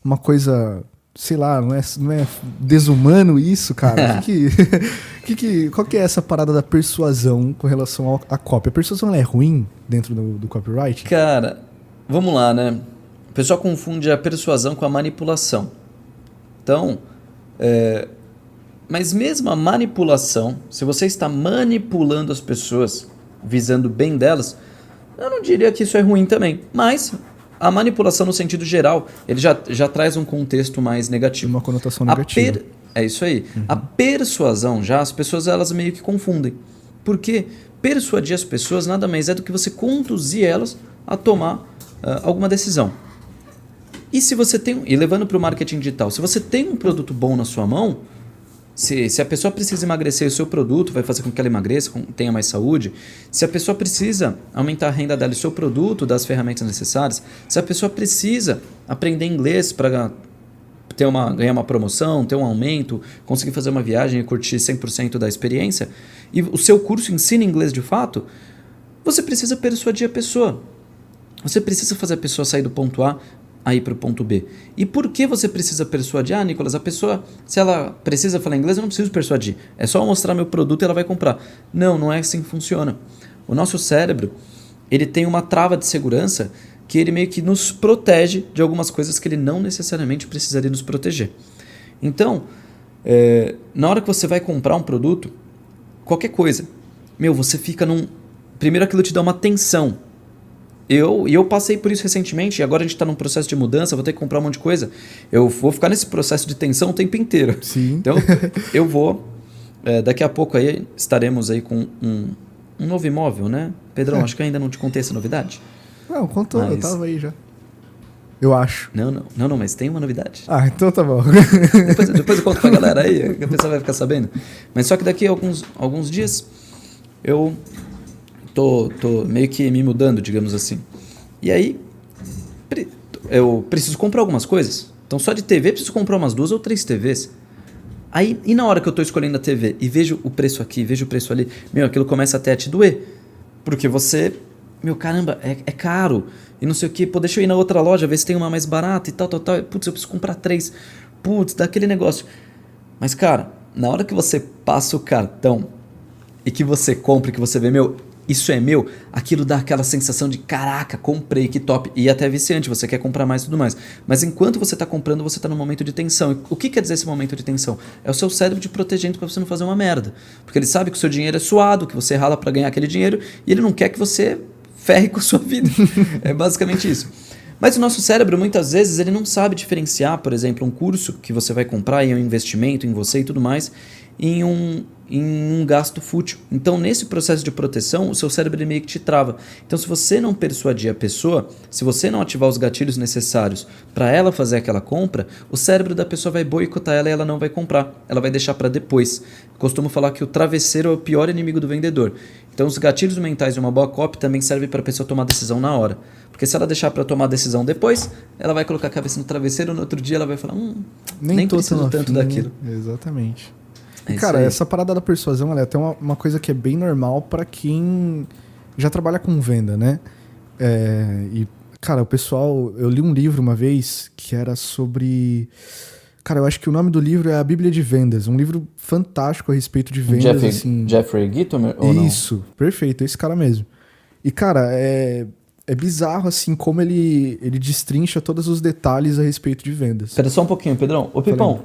uma coisa, sei lá, não é desumano isso, cara? Qual que é essa parada da persuasão com relação à copy? A persuasão ela é ruim dentro do copyright? Cara, vamos lá, né? O pessoal confunde a persuasão com a manipulação. Então, mas mesmo a manipulação, se você está manipulando as pessoas visando o bem delas, eu não diria que isso é ruim também. Mas a manipulação no sentido geral, ele já traz um contexto mais negativo. Uma conotação negativa. É isso aí. Uhum. A persuasão já, as pessoas elas meio que confundem. Porque persuadir as pessoas nada mais é do que você conduzir elas a tomar alguma decisão. E se você tem, e levando para o marketing digital, se você tem um produto bom na sua mão, se a pessoa precisa emagrecer, o seu produto vai fazer com que ela emagreça, tenha mais saúde. Se a pessoa precisa aumentar a renda dela, o seu produto dá as ferramentas necessárias. Se a pessoa precisa aprender inglês para ganhar uma promoção, ter um aumento, conseguir fazer uma viagem e curtir 100% da experiência, e o seu curso ensina inglês de fato, você precisa persuadir a pessoa. Você precisa fazer a pessoa sair do ponto A a ir para o ponto B. E por que você precisa persuadir? Ah, Nicolas, a pessoa, se ela precisa falar inglês, eu não preciso persuadir. É só mostrar meu produto e ela vai comprar. Não é assim que funciona. O nosso cérebro, ele tem uma trava de segurança que ele meio que nos protege de algumas coisas que ele não necessariamente precisaria nos proteger. Então, na hora que você vai comprar um produto, qualquer coisa, você fica primeiro aquilo te dá uma tensão. Eu passei por isso recentemente e agora a gente está num processo de mudança, vou ter que comprar um monte de coisa. Eu vou ficar nesse processo de tensão o tempo inteiro. Sim. Então, eu vou... daqui a pouco aí estaremos aí com um novo imóvel, né? Pedrão, acho que eu ainda não te contei essa novidade. Não, contou, eu tava aí já. Eu acho. Não, mas tem uma novidade. Ah, então tá bom. Depois eu conto pra galera aí, que a pessoa vai ficar sabendo. Mas só que daqui a alguns dias eu... Tô meio que me mudando, digamos assim. E aí, eu preciso comprar algumas coisas. Então, só de TV, preciso comprar umas 2 ou 3 TVs. Aí, e na hora que eu tô escolhendo a TV e vejo o preço aqui, vejo o preço ali, aquilo começa até a te doer. Porque você, caramba, é caro. E não sei o que, deixa eu ir na outra loja, ver se tem uma mais barata e tal. Putz, eu preciso comprar 3. Putz, dá aquele negócio. Mas, cara, na hora que você passa o cartão e que você compra, que você vê, isso é meu, aquilo dá aquela sensação de caraca, comprei, que top. E até viciante, você quer comprar mais e tudo mais. Mas enquanto você está comprando, você está num momento de tensão. E o que quer dizer esse momento de tensão? É o seu cérebro te protegendo para você não fazer uma merda. Porque ele sabe que o seu dinheiro é suado, que você rala para ganhar aquele dinheiro, e ele não quer que você ferre com a sua vida. É basicamente isso. Mas o nosso cérebro, muitas vezes, ele não sabe diferenciar, por exemplo, um curso que você vai comprar e é um investimento em você e tudo mais. em um gasto fútil. Então, nesse processo de proteção, o seu cérebro meio que te trava. Então, se você não persuadir a pessoa, se você não ativar os gatilhos necessários para ela fazer aquela compra, o cérebro da pessoa vai boicotar ela e ela não vai comprar. Ela vai deixar para depois. Eu costumo falar que o travesseiro é o pior inimigo do vendedor. Então, os gatilhos mentais de uma boa copy também servem para a pessoa tomar decisão na hora. Porque se ela deixar para tomar a decisão depois, ela vai colocar a cabeça no travesseiro, no outro dia ela vai falar, nem preciso tanto daquilo. Exatamente. E, É cara, isso aí. essa parada da persuasão, ela é até uma coisa que é bem normal pra quem já trabalha com venda, né? E, cara, o pessoal... Eu li um livro uma vez que era sobre... Cara, eu acho que o nome do livro é A Bíblia de Vendas. Um livro fantástico a respeito de vendas, assim... Jeffrey Gitomer ou não? Isso, perfeito, esse cara mesmo. E, cara, é bizarro, assim, como ele destrincha todos os detalhes a respeito de vendas. Espera só um pouquinho, Pedrão. Ô, Pipão,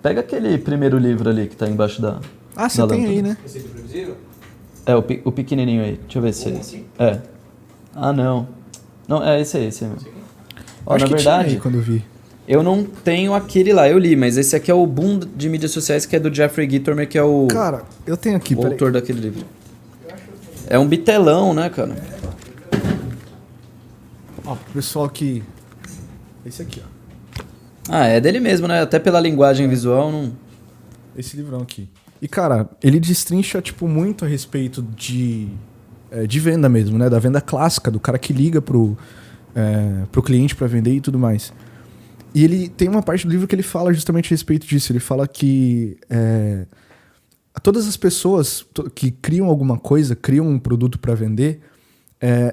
pega aquele primeiro livro ali que tá embaixo da Ah, você da tem lâmpada. aí, né? Receita previsível? É, o pequenininho aí. Deixa eu ver se é esse. É. Ah, não. Não, é esse aí, esse aí mesmo. Ó, Acho na que tinha verdade, aí quando eu vi. eu não tenho aquele lá, eu li, mas esse aqui é o Boom de mídias sociais, que é do Jeffrey Gitomer, que é o Cara, eu tenho aqui, peraí. autor daquele livro. É um bitelão, né, cara? Ó, pro pessoal que... Esse aqui, ó. Ah, é dele mesmo, né? Até pela linguagem visual, não... Esse livrão aqui. E, cara, ele destrincha, tipo, muito a respeito de venda mesmo, né? Da venda clássica, do cara que liga pro cliente pra vender e tudo mais. E ele tem uma parte do livro que ele fala justamente a respeito disso. Ele fala que todas as pessoas que criam alguma coisa, criam um produto pra vender,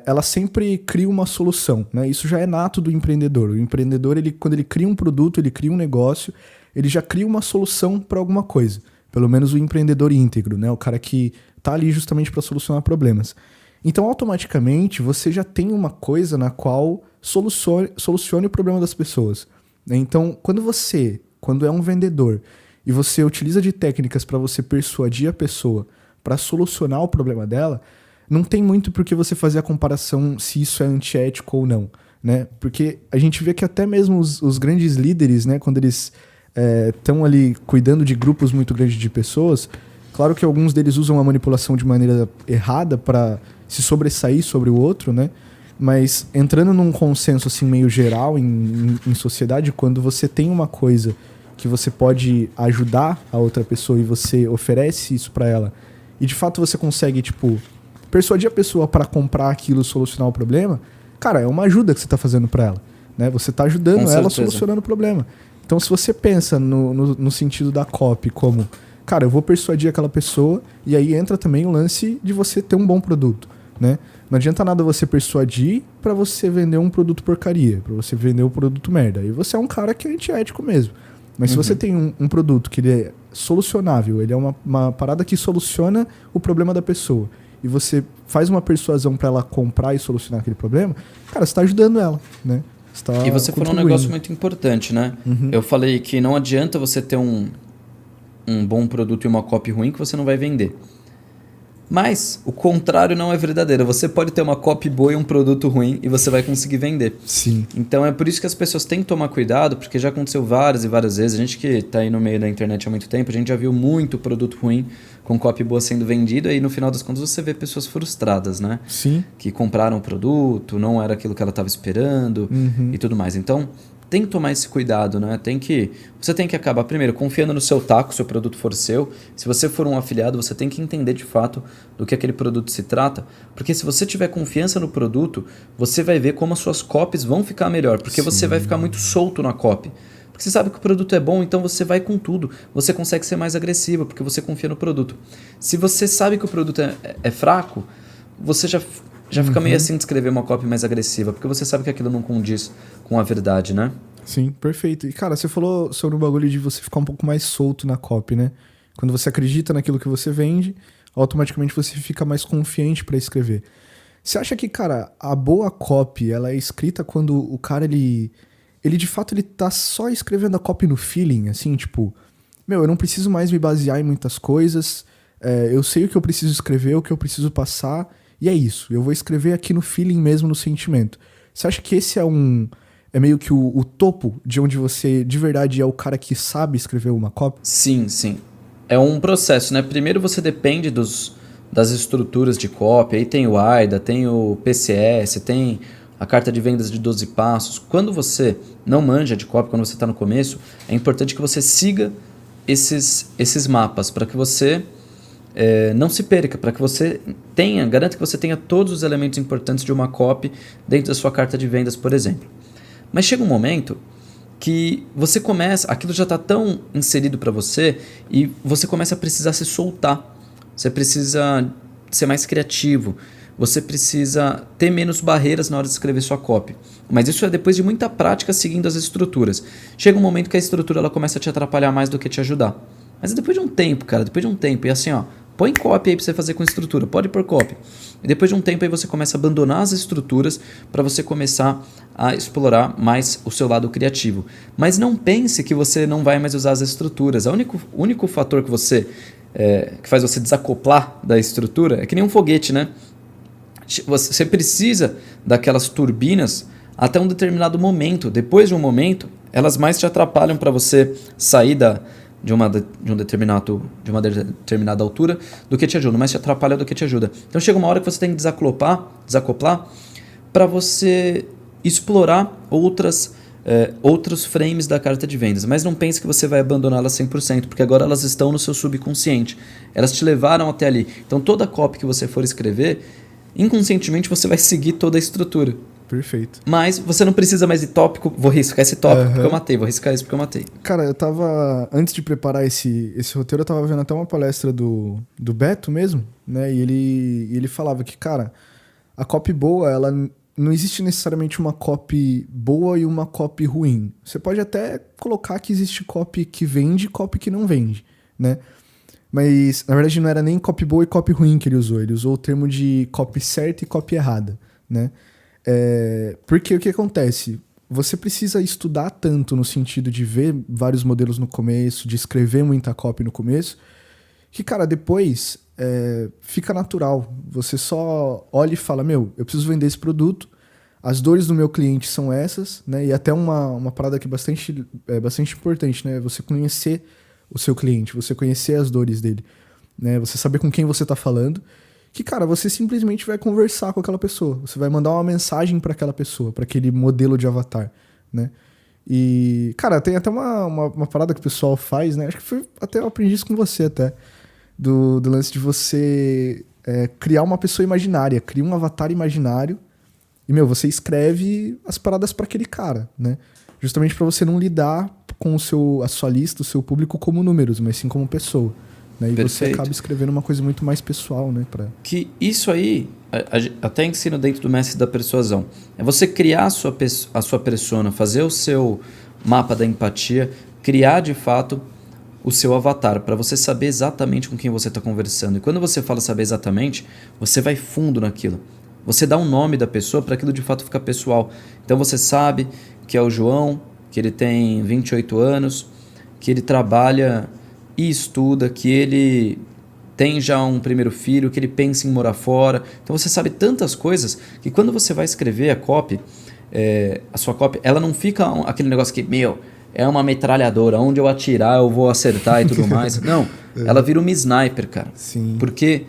ela sempre cria uma solução, né? Isso já é nato do empreendedor. O empreendedor, quando ele cria um produto, ele cria um negócio, ele já cria uma solução para alguma coisa. Pelo menos o empreendedor íntegro, né? O cara que tá ali justamente para solucionar problemas. Então, automaticamente, você já tem uma coisa na qual solucione o problema das pessoas, né? Então, quando é um vendedor e você utiliza de técnicas para você persuadir a pessoa para solucionar o problema dela, não tem muito por que você fazer a comparação se isso é antiético ou não, né? Porque a gente vê que até mesmo os grandes líderes, né, quando eles estão ali cuidando de grupos muito grandes de pessoas, claro que alguns deles usam a manipulação de maneira errada para se sobressair sobre o outro, né? Mas entrando num consenso assim meio geral em sociedade, quando você tem uma coisa que você pode ajudar a outra pessoa e você oferece isso para ela, e de fato você consegue, tipo, persuadir a pessoa para comprar aquilo, solucionar o problema, cara, é uma ajuda que você tá fazendo para ela, né? Você tá ajudando Com ela certeza. solucionando o problema. Então, se você pensa no sentido da copy como, cara, eu vou persuadir aquela pessoa, e aí entra também o lance de você ter um bom produto, né? Não adianta nada você persuadir para você vender um produto porcaria, para você vender um produto merda. E você é um cara que é antiético mesmo. Mas se você tem um produto que ele é solucionável, ele é uma parada que soluciona o problema da pessoa, e você faz uma persuasão para ela comprar e solucionar aquele problema, cara, você tá ajudando ela, né? E você falou um negócio muito importante, né? Eu falei que não adianta você ter um bom produto e uma copy ruim que você não vai vender. Mas o contrário não é verdadeiro. Você pode ter uma copy boa e um produto ruim e você vai conseguir vender. Sim. Então é por isso que as pessoas têm que tomar cuidado, porque já aconteceu várias e várias vezes. A gente que está aí no meio da internet há muito tempo, a gente já viu muito produto ruim com copy boa sendo vendido, e no final das contas você vê pessoas frustradas, né? Sim. Que compraram o produto, não era aquilo que ela estava esperando e tudo mais. Então tem que tomar esse cuidado, né? Você tem que acabar, primeiro, confiando no seu taco, se o produto for seu. Se você for um afiliado, você tem que entender de fato do que aquele produto se trata, porque se você tiver confiança no produto, você vai ver como as suas copies vão ficar melhor, porque você vai ficar muito solto na copy. Porque você sabe que o produto é bom, então você vai com tudo. Você consegue ser mais agressivo, porque você confia no produto. Se você sabe que o produto é fraco, você já fica meio assim de escrever uma copy mais agressiva, porque você sabe que aquilo não condiz com a verdade, né? Sim, perfeito. E, cara, você falou sobre o bagulho de você ficar um pouco mais solto na copy, né? Quando você acredita naquilo que você vende, automaticamente você fica mais confiante para escrever. Você acha que, cara, a boa copy, ela é escrita quando o cara, ele de fato, ele tá só escrevendo a copy no feeling, assim, tipo, eu não preciso mais me basear em muitas coisas, eu sei o que eu preciso escrever, o que eu preciso passar, e é isso, eu vou escrever aqui no feeling mesmo, no sentimento. Você acha que esse é meio que o topo de onde você, de verdade, é o cara que sabe escrever uma copy? Sim, sim. é um processo, né? Primeiro você depende das estruturas de copy, aí tem o AIDA, tem o PCS, tem a carta de vendas de 12 passos. Quando você não manja de copy, quando você está no começo, é importante que você siga esses mapas para que você não se perca, para que você garanta que você tenha todos os elementos importantes de uma copy dentro da sua carta de vendas, por exemplo. Mas chega um momento que você começa, aquilo já está tão inserido para você e você começa a precisar se soltar. Você precisa ser mais criativo. Você precisa ter menos barreiras na hora de escrever sua copy. Mas isso é depois de muita prática seguindo as estruturas. Chega um momento que a estrutura ela começa a te atrapalhar mais do que te ajudar. Mas é depois de um tempo, cara, depois de um tempo. E assim, ó, põe copy aí pra você fazer com estrutura, pode pôr copy. E depois de um tempo aí você começa a abandonar as estruturas para você começar a explorar mais o seu lado criativo. Mas não pense que você não vai mais usar as estruturas. O único fator que que faz você desacoplar da estrutura é que nem um foguete, né? Você precisa daquelas turbinas até um determinado momento. Depois de um momento, elas mais te atrapalham para você sair de uma determinada altura do que te ajuda, mais te atrapalha do que te ajuda. Então chega uma hora que você tem que desacoplar para você explorar outros frames da carta de vendas. Mas não pense que você vai abandoná-las 100%, porque agora elas estão no seu subconsciente. Elas te levaram até ali. Então toda copy que você for escrever, inconscientemente você vai seguir toda a estrutura. Perfeito. Mas você não precisa mais de tópico. Vou riscar esse tópico porque eu matei. Vou riscar isso porque eu matei. Cara, eu tava... Antes de preparar esse roteiro, eu tava vendo até uma palestra do Beto mesmo, né? E ele falava que, cara, a copy boa, ela não existe necessariamente uma copy boa e uma copy ruim. Você pode até colocar que existe copy que vende e copy que não vende, né? Mas, na verdade, não era nem copy boa e copy ruim que ele usou. Ele usou o termo de copy certa e copy errada, né? Porque o que acontece? Você precisa estudar tanto no sentido de ver vários modelos no começo, de escrever muita copy no começo, que, cara, depois fica natural. Você só olha e fala, eu preciso vender esse produto, as dores do meu cliente são essas, né? E até uma parada que é bastante importante, né? Você conhecer o seu cliente, você conhecer as dores dele, né? Você saber com quem você tá falando, que, cara, você simplesmente vai conversar com aquela pessoa, você vai mandar uma mensagem para aquela pessoa, para aquele modelo de avatar, né? E, cara, tem até uma parada que o pessoal faz, né? Acho que até eu aprendi isso com você até, do lance de você criar uma pessoa imaginária, cria um avatar imaginário e, você escreve as paradas para aquele cara, né? Justamente para você não lidar com a sua lista, o seu público como números, mas sim como pessoa. Né? E Perfeito. você acaba escrevendo uma coisa muito mais pessoal, né? Que isso aí, até ensino dentro do Mestre da Persuasão. É você criar a sua persona, fazer o seu mapa da empatia, criar de fato o seu avatar, para você saber exatamente com quem você está conversando. E quando você fala saber exatamente, você vai fundo naquilo. Você dá um nome da pessoa para aquilo de fato ficar pessoal. Então você sabe que é o João, que ele tem 28 anos, que ele trabalha e estuda, que ele tem já um primeiro filho, que ele pensa em morar fora. Então você sabe tantas coisas que quando você vai escrever a sua copy, ela não fica aquele negócio que, é uma metralhadora, onde eu atirar eu vou acertar e tudo mais. Não, ela vira uma sniper, cara. Sim. Porque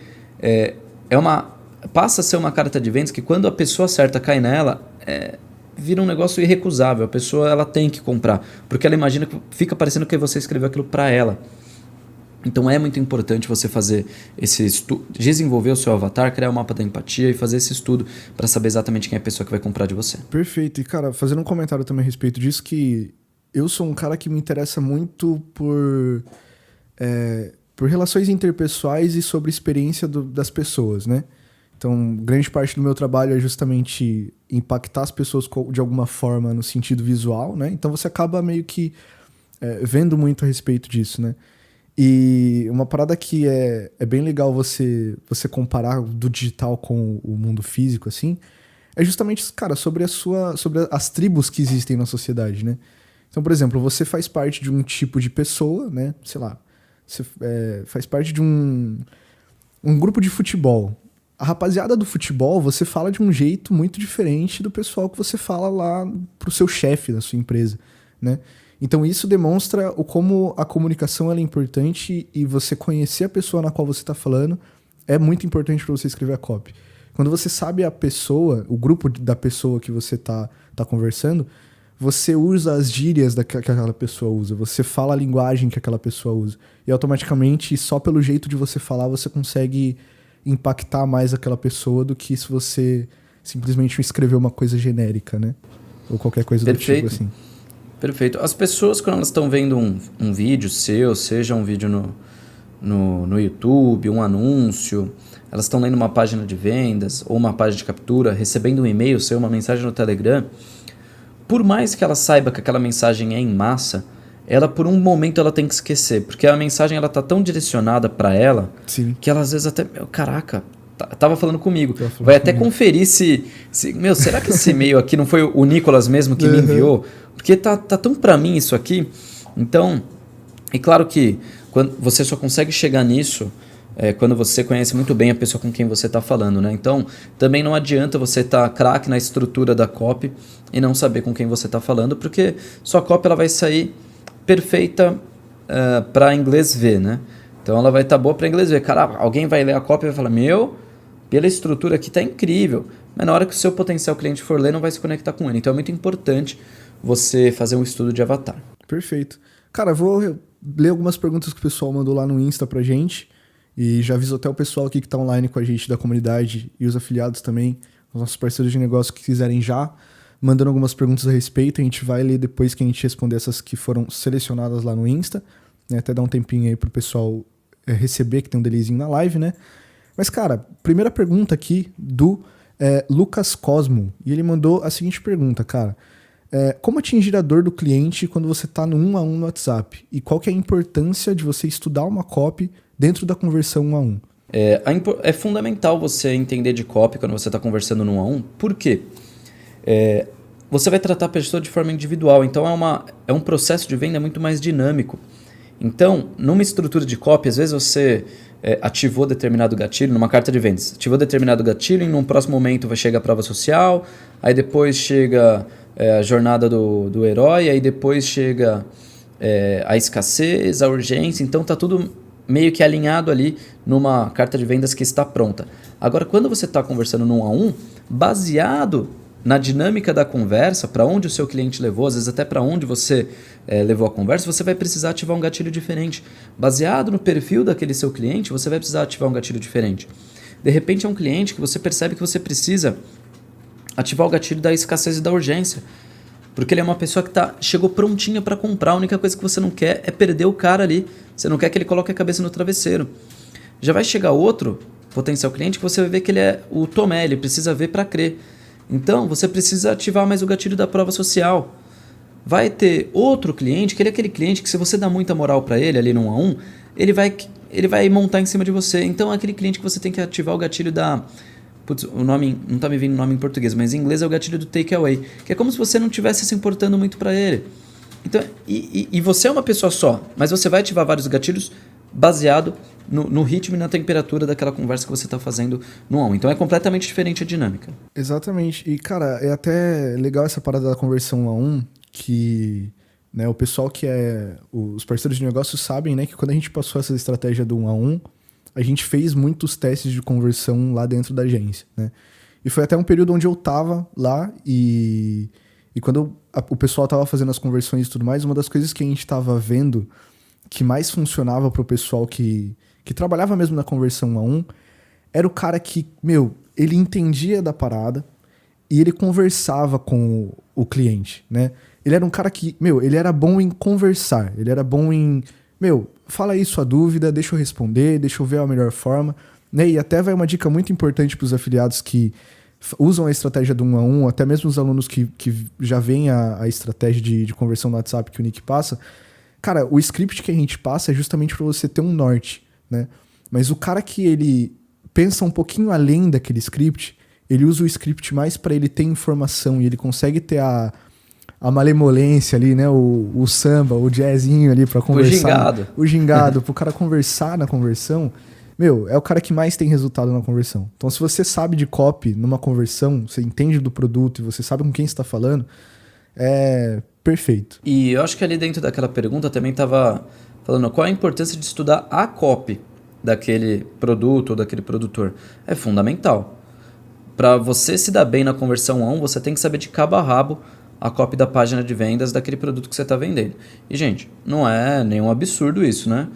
passa a ser uma carta de vendas que quando a pessoa certa cai nela, vira um negócio irrecusável. A pessoa ela tem que comprar, porque ela imagina que fica parecendo que você escreveu aquilo para ela. Então é muito importante você fazer esse estudo, desenvolver o seu avatar, criar o mapa da empatia e fazer esse estudo para saber exatamente quem é a pessoa que vai comprar de você. Perfeito. E, cara, fazendo um comentário também a respeito disso, que eu sou um cara que me interessa muito por relações interpessoais e sobre a experiência das pessoas, né? Então, grande parte do meu trabalho é justamente impactar as pessoas de alguma forma no sentido visual, né? Então você acaba meio que vendo muito a respeito disso, né? E uma parada que é bem legal você comparar do digital com o mundo físico, assim, é justamente, cara, sobre as tribos que existem na sociedade, né? Então, por exemplo, você faz parte de um tipo de pessoa, né? Sei lá, você faz parte de um grupo de futebol. A rapaziada do futebol, você fala de um jeito muito diferente do pessoal que você fala lá pro seu chefe da sua empresa, né? Então isso demonstra como a comunicação ela é importante e você conhecer a pessoa na qual você está falando é muito importante para você escrever a copy. Quando você sabe a pessoa, o grupo da pessoa que você tá conversando, você usa as gírias que aquela pessoa usa, você fala a linguagem que aquela pessoa usa. E automaticamente, só pelo jeito de você falar, você consegue impactar mais aquela pessoa do que se você simplesmente escrever uma coisa genérica, né? Ou qualquer coisa do tipo assim. Perfeito. As pessoas, quando elas estão vendo um vídeo seu, seja um vídeo no YouTube, um anúncio, elas estão lendo uma página de vendas ou uma página de captura, recebendo um e-mail seu, uma mensagem no Telegram, por mais que ela saiba que aquela mensagem é em massa, ela por um momento ela tem que esquecer, porque a mensagem ela tá tão direcionada para ela, Sim. que ela às vezes até, caraca, tava falando comigo, vai até conferir se será que esse e-mail aqui não foi o Nicolas mesmo que me enviou? Porque tá tão para mim isso aqui. Então, é claro que quando você só consegue chegar nisso quando você conhece muito bem a pessoa com quem você está falando, né? Então, também não adianta você estar craque na estrutura da copy e não saber com quem você está falando, porque sua copy ela vai sair perfeita para inglês ver, né? Então, ela vai estar boa para inglês ver. Cara, alguém vai ler a copy e vai falar, pela estrutura aqui tá incrível, mas na hora que o seu potencial cliente for ler, não vai se conectar com ele. Então, é muito importante você fazer um estudo de avatar. Perfeito. Cara, vou ler algumas perguntas que o pessoal mandou lá no Insta pra gente. E já aviso até o pessoal aqui que está online com a gente da comunidade e os afiliados também, os nossos parceiros de negócio que quiserem já, mandando algumas perguntas a respeito. A gente vai ler depois que a gente responder essas que foram selecionadas lá no Insta, né? Até dar um tempinho aí pro pessoal receber, que tem um delayzinho na live, né? Mas, cara, primeira pergunta aqui do Lucas Cosmo. E ele mandou a seguinte pergunta, cara. Como atingir a dor do cliente quando você está no 1 a 1 no WhatsApp? E qual que é a importância de você estudar uma copy dentro da conversão 1 a 1? É fundamental você entender de copy quando você está conversando no 1 a 1. Por quê? Você vai tratar a pessoa de forma individual. Então é um processo de venda muito mais dinâmico. Então, numa estrutura de copy, às vezes você ativou determinado gatilho, numa carta de vendas, ativou determinado gatilho e num próximo momento vai chegar a prova social, aí depois chega a jornada do herói, aí depois chega a escassez, a urgência. Então tá tudo meio que alinhado ali numa carta de vendas que está pronta. Agora, quando você está conversando no 1 a 1, baseado na dinâmica da conversa, para onde o seu cliente levou, às vezes até para onde você levou a conversa, você vai precisar ativar um gatilho diferente. Baseado no perfil daquele seu cliente, você vai precisar ativar um gatilho diferente. De repente é um cliente que você percebe que você precisa ativar o gatilho da escassez e da urgência. Porque ele é uma pessoa que chegou prontinha para comprar, a única coisa que você não quer é perder o cara ali. Você não quer que ele coloque a cabeça no travesseiro. Já vai chegar outro potencial cliente que você vai ver que ele é o Tomé, ele precisa ver para crer. Então, você precisa ativar mais o gatilho da prova social. Vai ter outro cliente, que ele é aquele cliente que se você dá muita moral para ele ali no 1 a 1, ele vai montar em cima de você. Então, é aquele cliente que você tem que ativar o gatilho da... Putz, o nome, não tá me vindo o nome em português, mas em inglês é o gatilho do takeaway, que é como se você não estivesse se importando muito para ele. Então, e você é uma pessoa só, mas você vai ativar vários gatilhos baseado no ritmo e na temperatura daquela conversa que você está fazendo no 1 a 1. Então é completamente diferente a dinâmica. Exatamente. E, cara, é até legal essa parada da conversão 1 a 1, que né, o pessoal que os parceiros de negócio sabem, né, que quando a gente passou essa estratégia do 1 a 1, a gente fez muitos testes de conversão lá dentro da agência, né? E foi até um período onde eu tava lá e quando o pessoal tava fazendo as conversões e tudo mais, uma das coisas que a gente tava vendo que mais funcionava pro pessoal que trabalhava mesmo na conversão 1 a 1 era o cara que, ele entendia da parada e ele conversava com o cliente, né? Ele era um cara que, ele era bom em conversar, ele era bom em, fala aí sua dúvida, deixa eu responder, deixa eu ver a melhor forma, né? E até vai uma dica muito importante para os afiliados que usam a estratégia do 1 a 1, até mesmo os alunos que já veem a estratégia de conversão no WhatsApp que o Nick passa. Cara, o script que a gente passa é justamente para você ter um norte, né? Mas o cara que ele pensa um pouquinho além daquele script, ele usa o script mais para ele ter informação e ele consegue ter a malemolência ali, né? O samba, o jazzinho ali para conversar. O gingado. Pro cara conversar na conversão, é o cara que mais tem resultado na conversão. Então, se você sabe de copy numa conversão, você entende do produto e você sabe com quem você tá falando, perfeito. E eu acho que ali dentro daquela pergunta também estava falando qual a importância de estudar a copy daquele produto ou daquele produtor. É fundamental. Para você se dar bem na conversão 1, você tem que saber de cabo a rabo a copy da página de vendas daquele produto que você está vendendo. E, gente, não é nenhum absurdo isso, né?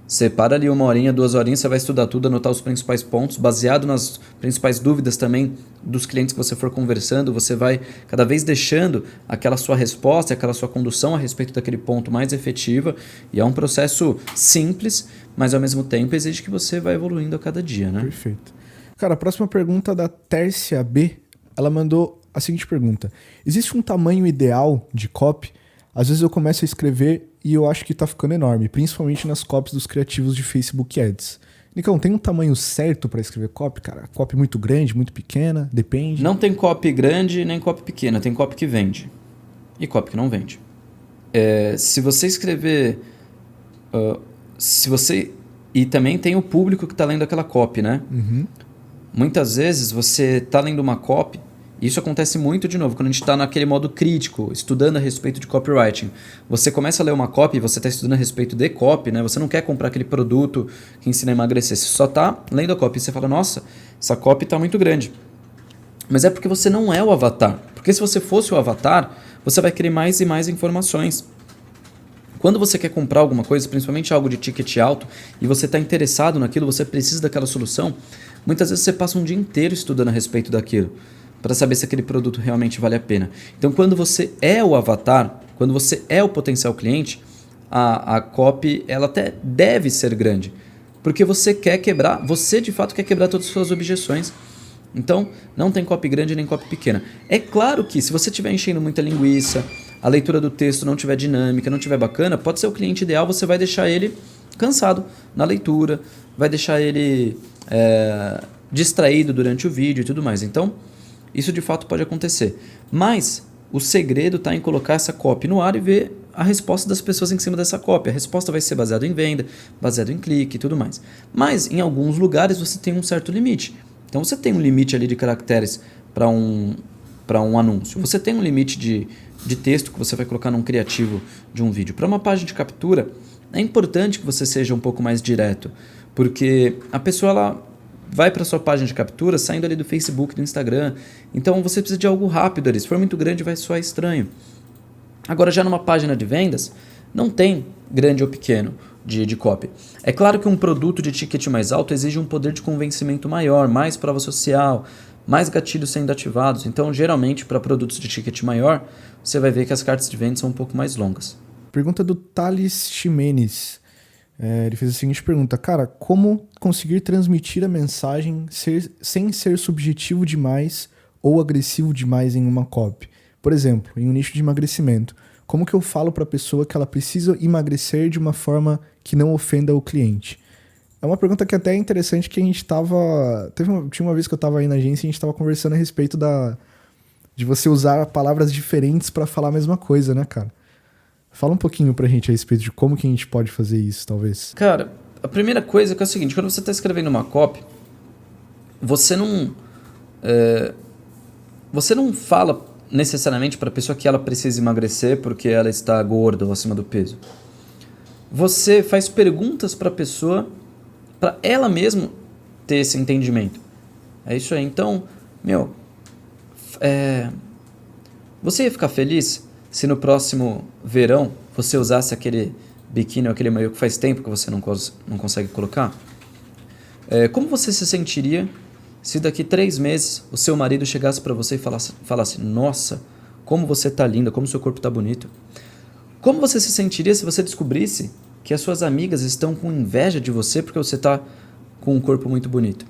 Você para ali 1 horinha, 2 horinhas, você vai estudar tudo, anotar os principais pontos, baseado nas principais dúvidas também dos clientes que você for conversando, você vai cada vez deixando aquela sua resposta, aquela sua condução a respeito daquele ponto mais efetiva. E é um processo simples, mas ao mesmo tempo exige que você vá evoluindo a cada dia, né? Perfeito. Cara, a próxima pergunta da Tércia B, ela mandou a seguinte pergunta. Existe um tamanho ideal de copy? Às vezes eu começo a escrever e eu acho que tá ficando enorme, principalmente nas copies dos criativos de Facebook Ads. Nicão, tem um tamanho certo para escrever copy, cara? Copy muito grande, muito pequena? Depende? Não tem copy grande nem copy pequena, tem copy que vende e copy que não vende. Se você escrever... E também tem o público que está lendo aquela copy, né? Uhum. Muitas vezes você está lendo uma copy, e isso acontece muito, de novo, quando a gente está naquele modo crítico, estudando a respeito de copywriting. Você começa a ler uma copy, você está estudando a respeito de copy, né? Você não quer comprar aquele produto que ensina a emagrecer, você só está lendo a copy e você fala, nossa, essa copy está muito grande. Mas é porque você não é o avatar. Porque se você fosse o avatar, você vai querer mais e mais informações. Quando você quer comprar alguma coisa, principalmente algo de ticket alto, e você está interessado naquilo, você precisa daquela solução, muitas vezes você passa um dia inteiro estudando a respeito daquilo, para saber se aquele produto realmente vale a pena. Então, quando você é o avatar, quando você é o potencial cliente, a copy ela até deve ser grande, porque você de fato quer quebrar todas as suas objeções. Então, não tem copy grande nem copy pequena. É claro que se você estiver enchendo muita linguiça, a leitura do texto não tiver dinâmica, não tiver bacana, pode ser o cliente ideal, você vai deixar ele cansado na leitura, vai deixar ele distraído durante o vídeo e tudo mais. Então, isso de fato pode acontecer. Mas o segredo está em colocar essa copy no ar e ver a resposta das pessoas em cima dessa copy. A resposta vai ser baseada em venda, baseada em clique e tudo mais. Mas em alguns lugares você tem um certo limite. Então você tem um limite ali de caracteres para um anúncio. Você tem um limite de texto que você vai colocar num criativo de um vídeo. Para uma página de captura, é importante que você seja um pouco mais direto, porque a pessoa ela vai para sua página de captura saindo ali do Facebook, do Instagram. Então você precisa de algo rápido ali. Se for muito grande, vai soar estranho. Agora, já numa página de vendas, não tem grande ou pequeno de copy. É claro que um produto de ticket mais alto exige um poder de convencimento maior, mais prova social, mais gatilhos sendo ativados. Então, geralmente, para produtos de ticket maior, você vai ver que as cartas de venda são um pouco mais longas. Pergunta do Thales Ximenes. Ele fez a seguinte pergunta. Cara, como conseguir transmitir a mensagem sem ser subjetivo demais ou agressivo demais em uma copy? Por exemplo, em um nicho de emagrecimento. Como que eu falo para a pessoa que ela precisa emagrecer de uma forma que não ofenda o cliente? É uma pergunta que até é interessante, que a gente tava... Tinha uma vez que eu tava aí na agência e a gente tava conversando a respeito de você usar palavras diferentes para falar a mesma coisa, né, cara? Fala um pouquinho pra gente a respeito de como que a gente pode fazer isso, talvez. Cara, a primeira coisa é o seguinte, quando você está escrevendo uma copy, você não fala necessariamente para a pessoa que ela precisa emagrecer porque ela está gorda ou acima do peso. Você faz perguntas para a pessoa, para ela mesma ter esse entendimento. É isso aí. Então, você ia ficar feliz se no próximo verão você usasse aquele biquíni ou aquele maiô que faz tempo que você não consegue colocar? Como você se sentiria se daqui 3 meses o seu marido chegasse para você e falasse nossa, como você tá linda, como seu corpo tá bonito? Como você se sentiria se você descobrisse que as suas amigas estão com inveja de você porque você tá com um corpo muito bonito?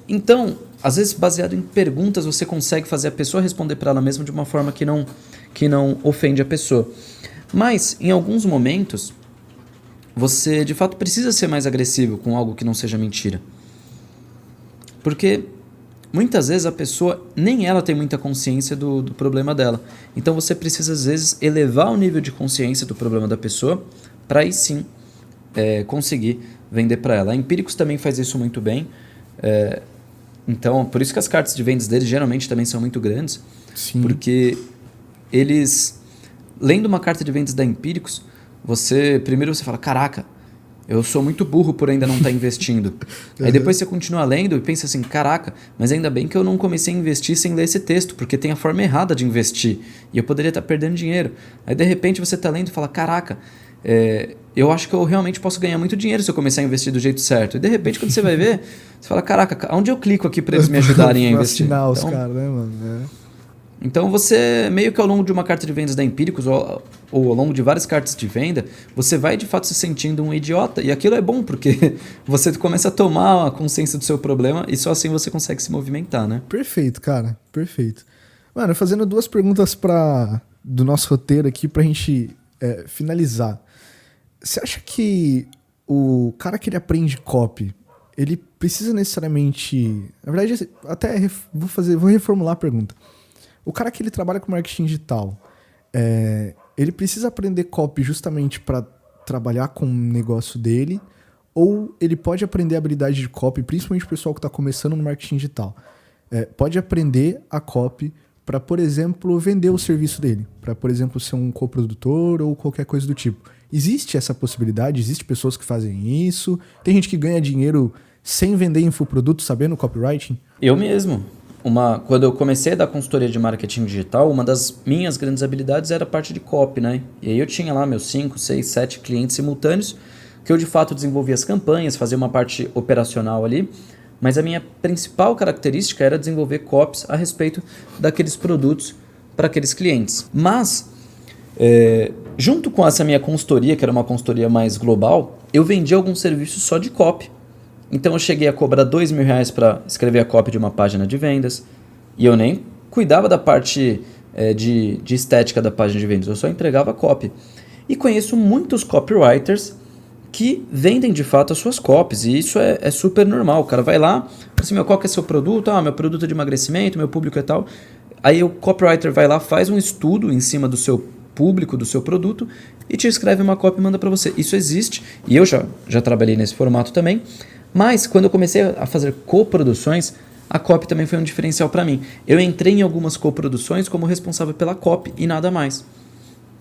Então, às vezes, baseado em perguntas, você consegue fazer a pessoa responder para ela mesma de uma forma que não ofende a pessoa. Mas, em alguns momentos, você, de fato, precisa ser mais agressivo com algo que não seja mentira. Porque, muitas vezes, a pessoa, nem ela tem muita consciência do problema dela. Então, você precisa, às vezes, elevar o nível de consciência do problema da pessoa para aí sim conseguir vender para ela. A Empíricos também faz isso muito bem. Então, por isso que as cartas de vendas deles geralmente também são muito grandes. Sim. Porque eles, lendo uma carta de vendas da Empíricos, primeiro você fala, caraca, eu sou muito burro por ainda não estar investindo. Aí depois você continua lendo e pensa assim, caraca, mas ainda bem que eu não comecei a investir sem ler esse texto, porque tem a forma errada de investir e eu poderia estar perdendo dinheiro. Aí de repente você está lendo e fala, caraca, eu acho que eu realmente posso ganhar muito dinheiro se eu começar a investir do jeito certo. E de repente quando você vai ver, você fala, caraca, onde eu clico aqui para eles me ajudarem a investir? Assinar os caras, né, mano? Então você, meio que ao longo de uma carta de vendas da Empíricos ou ao longo de várias cartas de venda, você vai de fato se sentindo um idiota. E aquilo é bom, porque você começa a tomar a consciência do seu problema e só assim você consegue se movimentar, né? Perfeito, cara. Perfeito. Mano, fazendo 2 perguntas do nosso roteiro aqui pra gente finalizar. Você acha que o cara que ele aprende copy, ele precisa necessariamente... Na verdade, até vou reformular a pergunta. O cara que ele trabalha com marketing digital, ele precisa aprender copy justamente para trabalhar com o negócio dele, ou ele pode aprender a habilidade de copy, principalmente o pessoal que está começando no marketing digital, pode aprender a copy para, por exemplo, vender o serviço dele, para, por exemplo, ser um coprodutor ou qualquer coisa do tipo. Existe essa possibilidade? Existe pessoas que fazem isso? Tem gente que ganha dinheiro sem vender infoproduto, sabendo copywriting? Eu mesmo. Quando eu comecei a dar consultoria de marketing digital, uma das minhas grandes habilidades era a parte de copy, né? E aí eu tinha lá meus 5, 6, 7 clientes simultâneos, que eu de fato desenvolvia as campanhas, fazia uma parte operacional ali, mas a minha principal característica era desenvolver copies a respeito daqueles produtos para aqueles clientes. Mas, junto com essa minha consultoria, que era uma consultoria mais global, eu vendia alguns serviços só de copy. Então eu cheguei a cobrar R$2.000 para escrever a copy de uma página de vendas e eu nem cuidava da parte de estética da página de vendas, eu só entregava a copy. E conheço muitos copywriters que vendem de fato as suas copies e isso é super normal. O cara vai lá, assim, qual que é seu produto? Meu produto é de emagrecimento, meu público é tal. Aí o copywriter vai lá, faz um estudo em cima do seu público, do seu produto e te escreve uma copy e manda para você. Isso existe e eu já trabalhei nesse formato também. Mas quando eu comecei a fazer coproduções, a copy também foi um diferencial para mim. Eu entrei em algumas coproduções como responsável pela copy e nada mais.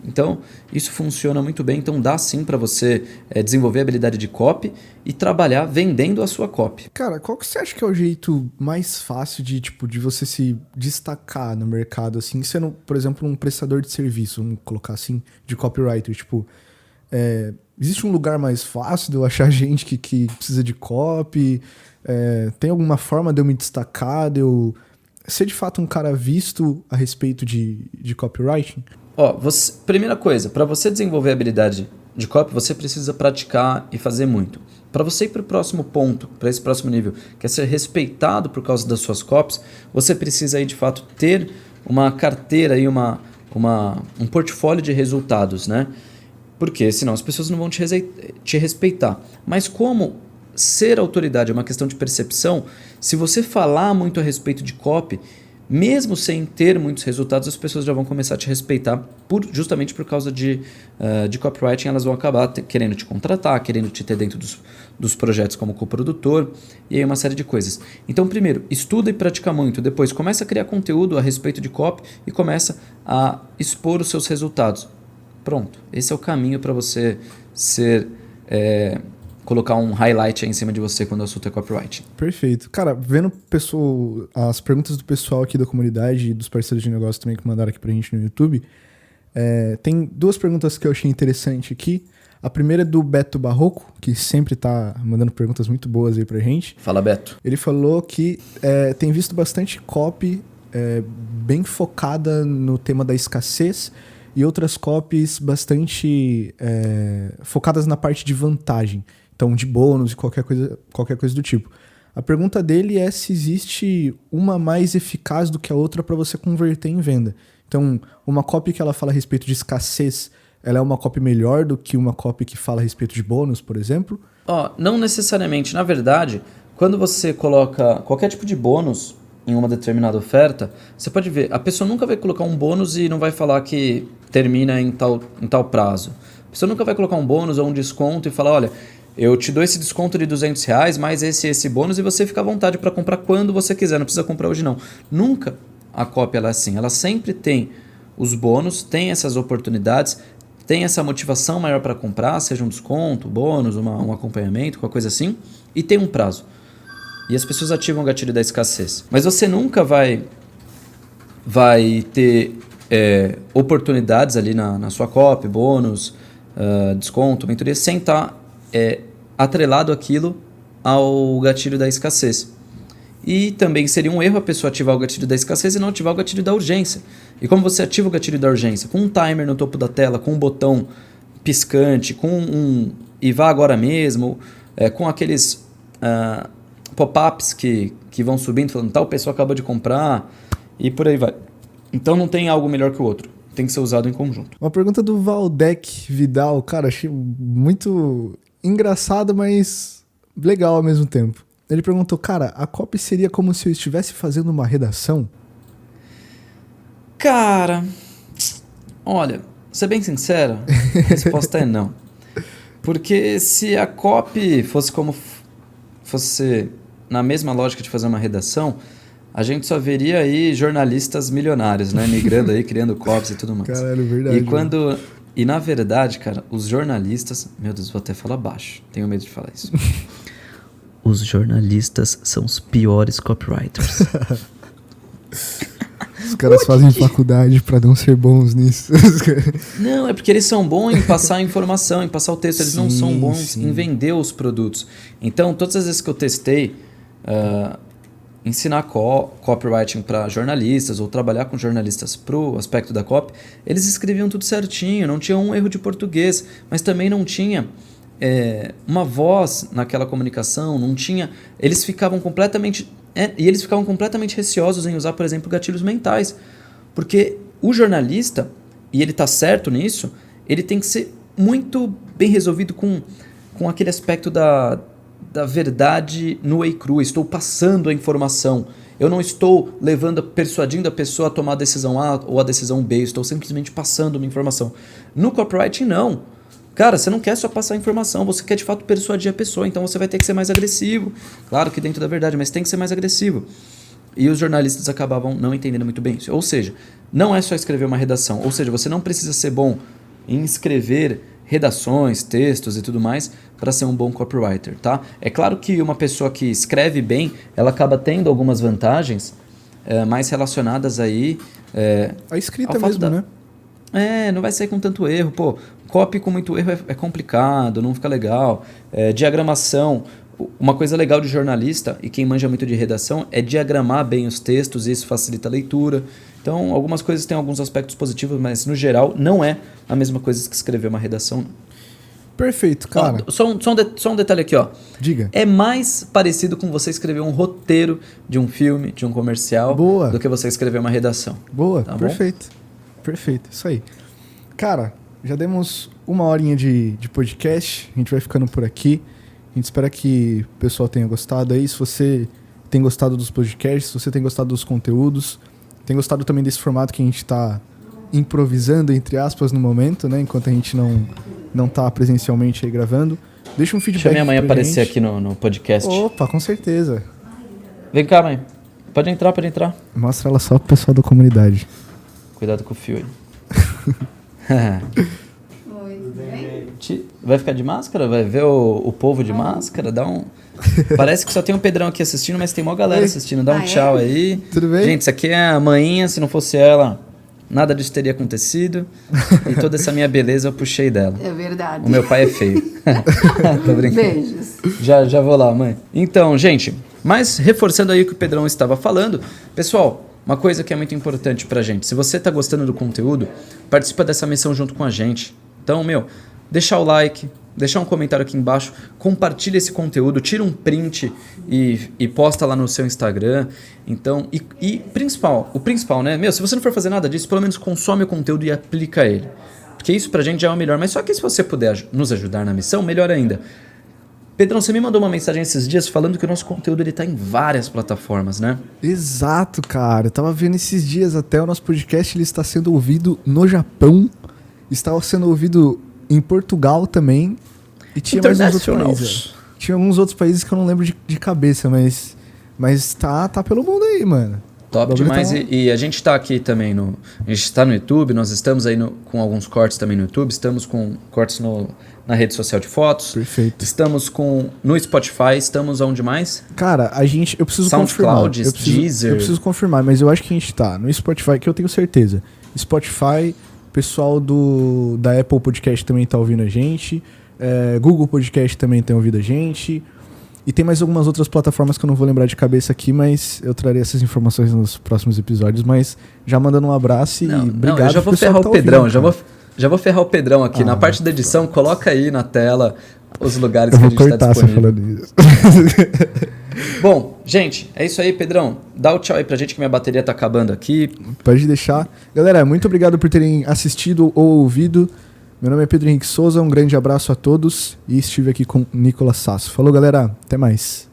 Então, isso funciona muito bem. Então, dá sim para você desenvolver a habilidade de copy e trabalhar vendendo a sua copy. Cara, qual que você acha que é o jeito mais fácil de você se destacar no mercado, assim, sendo, por exemplo, um prestador de serviço, vamos colocar assim, de copywriter, existe um lugar mais fácil de eu achar gente que precisa de copy? Tem alguma forma de eu me destacar, de eu ser de fato um cara visto a respeito de copywriting? Primeira coisa, para você desenvolver a habilidade de copy, você precisa praticar e fazer muito. Para você ir para o próximo ponto, para esse próximo nível, que é ser respeitado por causa das suas copies, você precisa aí de fato ter uma carteira e um portfólio de resultados, né? Porque senão as pessoas não vão te respeitar. Mas como ser autoridade é uma questão de percepção, se você falar muito a respeito de copy, mesmo sem ter muitos resultados, as pessoas já vão começar a te respeitar justamente por causa de copywriting. Elas vão acabar querendo te contratar, querendo te ter dentro dos projetos como coprodutor e aí uma série de coisas. Então, primeiro, estuda e pratica muito. Depois, começa a criar conteúdo a respeito de copy e começa a expor os seus resultados. Pronto, esse é o caminho para você colocar um highlight aí em cima de você quando o assunto é copywriting. Perfeito. Cara, vendo as perguntas do pessoal aqui da comunidade e dos parceiros de negócio também que mandaram aqui pra gente no YouTube, tem 2 perguntas que eu achei interessante aqui. A primeira é do Beto Barroco, que sempre tá mandando perguntas muito boas aí pra gente. Fala, Beto. Ele falou que tem visto bastante copy bem focada no tema da escassez e outras copies bastante focadas na parte de vantagem. Então, de bônus e qualquer coisa do tipo. A pergunta dele é se existe uma mais eficaz do que a outra para você converter em venda. Então, uma copy que ela fala a respeito de escassez, ela é uma copy melhor do que uma copy que fala a respeito de bônus, por exemplo? Não necessariamente. Na verdade, quando você coloca qualquer tipo de bônus em uma determinada oferta, você pode ver, a pessoa nunca vai colocar um bônus e não vai falar que termina em tal prazo. A pessoa nunca vai colocar um bônus ou um desconto e falar, olha, eu te dou esse desconto de R$200, mais esse bônus, e você fica à vontade para comprar quando você quiser, não precisa comprar hoje não. Nunca a cópia ela é assim, ela sempre tem os bônus, tem essas oportunidades, tem essa motivação maior para comprar, seja um desconto, bônus, um acompanhamento, qualquer coisa assim, e tem um prazo. E as pessoas ativam o gatilho da escassez. Mas você nunca vai ter oportunidades ali na sua copy, bônus, desconto, mentoria, sem estar atrelado aquilo ao gatilho da escassez. E também seria um erro a pessoa ativar o gatilho da escassez e não ativar o gatilho da urgência. E como você ativa o gatilho da urgência? Com um timer no topo da tela, com um botão piscante, com e vá agora mesmo, com aqueles pop-ups que vão subindo, falando tal pessoa acabou de comprar e por aí vai. Então não tem algo melhor que o outro. Tem que ser usado em conjunto. Uma pergunta do Valdec Vidal, cara, achei muito engraçado, mas legal ao mesmo tempo. Ele perguntou, cara, a copy seria como se eu estivesse fazendo uma redação? Cara, olha, ser bem sincero, a resposta é não. Porque se a copy fosse na mesma lógica de fazer uma redação, a gente só veria aí jornalistas milionários, né? Migrando aí, criando copies e tudo mais. Caralho, verdade. E na verdade, cara, os jornalistas... Meu Deus, vou até falar baixo. Tenho medo de falar isso. Os jornalistas são os piores copywriters. Os caras fazem faculdade pra não ser bons nisso. Não, é porque eles são bons em passar a informação, em passar o texto. Eles não são bons em vender os produtos. Então, todas as vezes que eu testei ensinar copywriting para jornalistas ou trabalhar com jornalistas pro aspecto da copy, eles escreviam tudo certinho, não tinha um erro de português, mas também não tinha uma voz naquela comunicação, não tinha... Eles ficavam completamente receosos em usar, por exemplo, gatilhos mentais. Porque o jornalista, e ele está certo nisso, ele tem que ser muito bem resolvido com aquele aspecto da verdade nua e crua. Estou passando a informação. Eu não estou persuadindo a pessoa a tomar a decisão A ou a decisão B. Estou simplesmente passando uma informação. No copywriting, não. Cara, você não quer só passar a informação, você quer de fato persuadir a pessoa, então você vai ter que ser mais agressivo. Claro que dentro da verdade, mas tem que ser mais agressivo. E os jornalistas acabavam não entendendo muito bem isso. Ou seja, não é só escrever uma redação. Ou seja, você não precisa ser bom em escrever redações, textos e tudo mais para ser um bom copywriter, tá? É claro que uma pessoa que escreve bem, ela acaba tendo algumas vantagens mais relacionadas aí... a escrita mesmo, né? Não vai sair com tanto erro. Pô, copy com muito erro é complicado, não fica legal. Diagramação. Uma coisa legal de jornalista, e quem manja muito de redação, é diagramar bem os textos, e isso facilita a leitura. Então, algumas coisas têm alguns aspectos positivos, mas no geral não é a mesma coisa que escrever uma redação. Perfeito, cara. Só um detalhe aqui, ó. Diga. É mais parecido com você escrever um roteiro de um filme, de um comercial, do que você escrever uma redação. Boa, tá perfeito. Bom? Perfeito, isso aí. Cara, já demos uma horinha de podcast, a gente vai ficando por aqui. A gente espera que o pessoal tenha gostado aí. Se você tem gostado dos podcasts, se você tem gostado dos conteúdos, tem gostado também desse formato que a gente está improvisando, entre aspas, no momento, né? Enquanto a gente não tá presencialmente aí gravando. Deixa um feedback. Deixa minha mãe aparecer aqui no podcast. Opa, com certeza. Vem cá, mãe. Pode entrar. Mostra ela só pro pessoal da comunidade. Cuidado com o fio aí. Oi, tudo bem? Vai ficar de máscara? Vai ver o povo de máscara? Parece que só tem um Pedrão aqui assistindo, mas tem mó galera assistindo. Dá um tchau aí. Tudo bem? Gente, isso aqui é a manhinha. Se não fosse ela, nada disso teria acontecido. E toda essa minha beleza eu puxei dela. É verdade. O meu pai é feio. Tô brincando. Beijos. Já vou lá, mãe. Então, gente, mas reforçando aí o que o Pedrão estava falando, pessoal, uma coisa que é muito importante pra gente. Se você tá gostando do conteúdo, participa dessa missão junto com a gente. Então, deixar o like, deixar um comentário aqui embaixo, compartilha esse conteúdo, tira um print e posta lá no seu Instagram. Então, o principal, né? Se você não for fazer nada disso, pelo menos consome o conteúdo e aplica ele. Porque isso pra gente já é o melhor. Mas só que se você puder nos ajudar na missão, melhor ainda. Pedrão, você me mandou uma mensagem esses dias falando que o nosso conteúdo ele tá em várias plataformas, né? Exato, cara. Eu tava vendo esses dias até o nosso podcast, ele está sendo ouvido no Japão, está sendo ouvido em Portugal também, e tinha mais uns outros países. Tinha alguns outros países que eu não lembro de cabeça, mas tá pelo mundo aí, mano. Top demais. E a gente está aqui também a gente está no YouTube, nós estamos aí com alguns cortes também no YouTube, estamos com cortes na rede social de fotos. Perfeito. Estamos no Spotify, estamos aonde mais? Cara, eu preciso SoundCloud, confirmar. Deezer. Eu preciso confirmar, mas eu acho que a gente tá no Spotify, que eu tenho certeza. Spotify, pessoal da Apple Podcast também tá ouvindo a gente. Google Podcast também tem ouvido a gente. E tem mais algumas outras plataformas que eu não vou lembrar de cabeça aqui, mas eu trarei essas informações nos próximos episódios. Mas já mandando um abraço e obrigado. Eu já vou ferrar o Pedrão, já vou ferrar o Pedrão aqui. Na parte da edição, coloca aí na tela os lugares que a gente está disponível. Eu vou cortar você falando isso. Bom, gente, é isso aí, Pedrão. Dá o tchau aí pra gente que minha bateria tá acabando aqui. Pode deixar. Galera, muito obrigado por terem assistido ou ouvido. Meu nome é Pedro Henrique Souza, um grande abraço a todos e estive aqui com Nicolas Sasso. Falou, galera, até mais.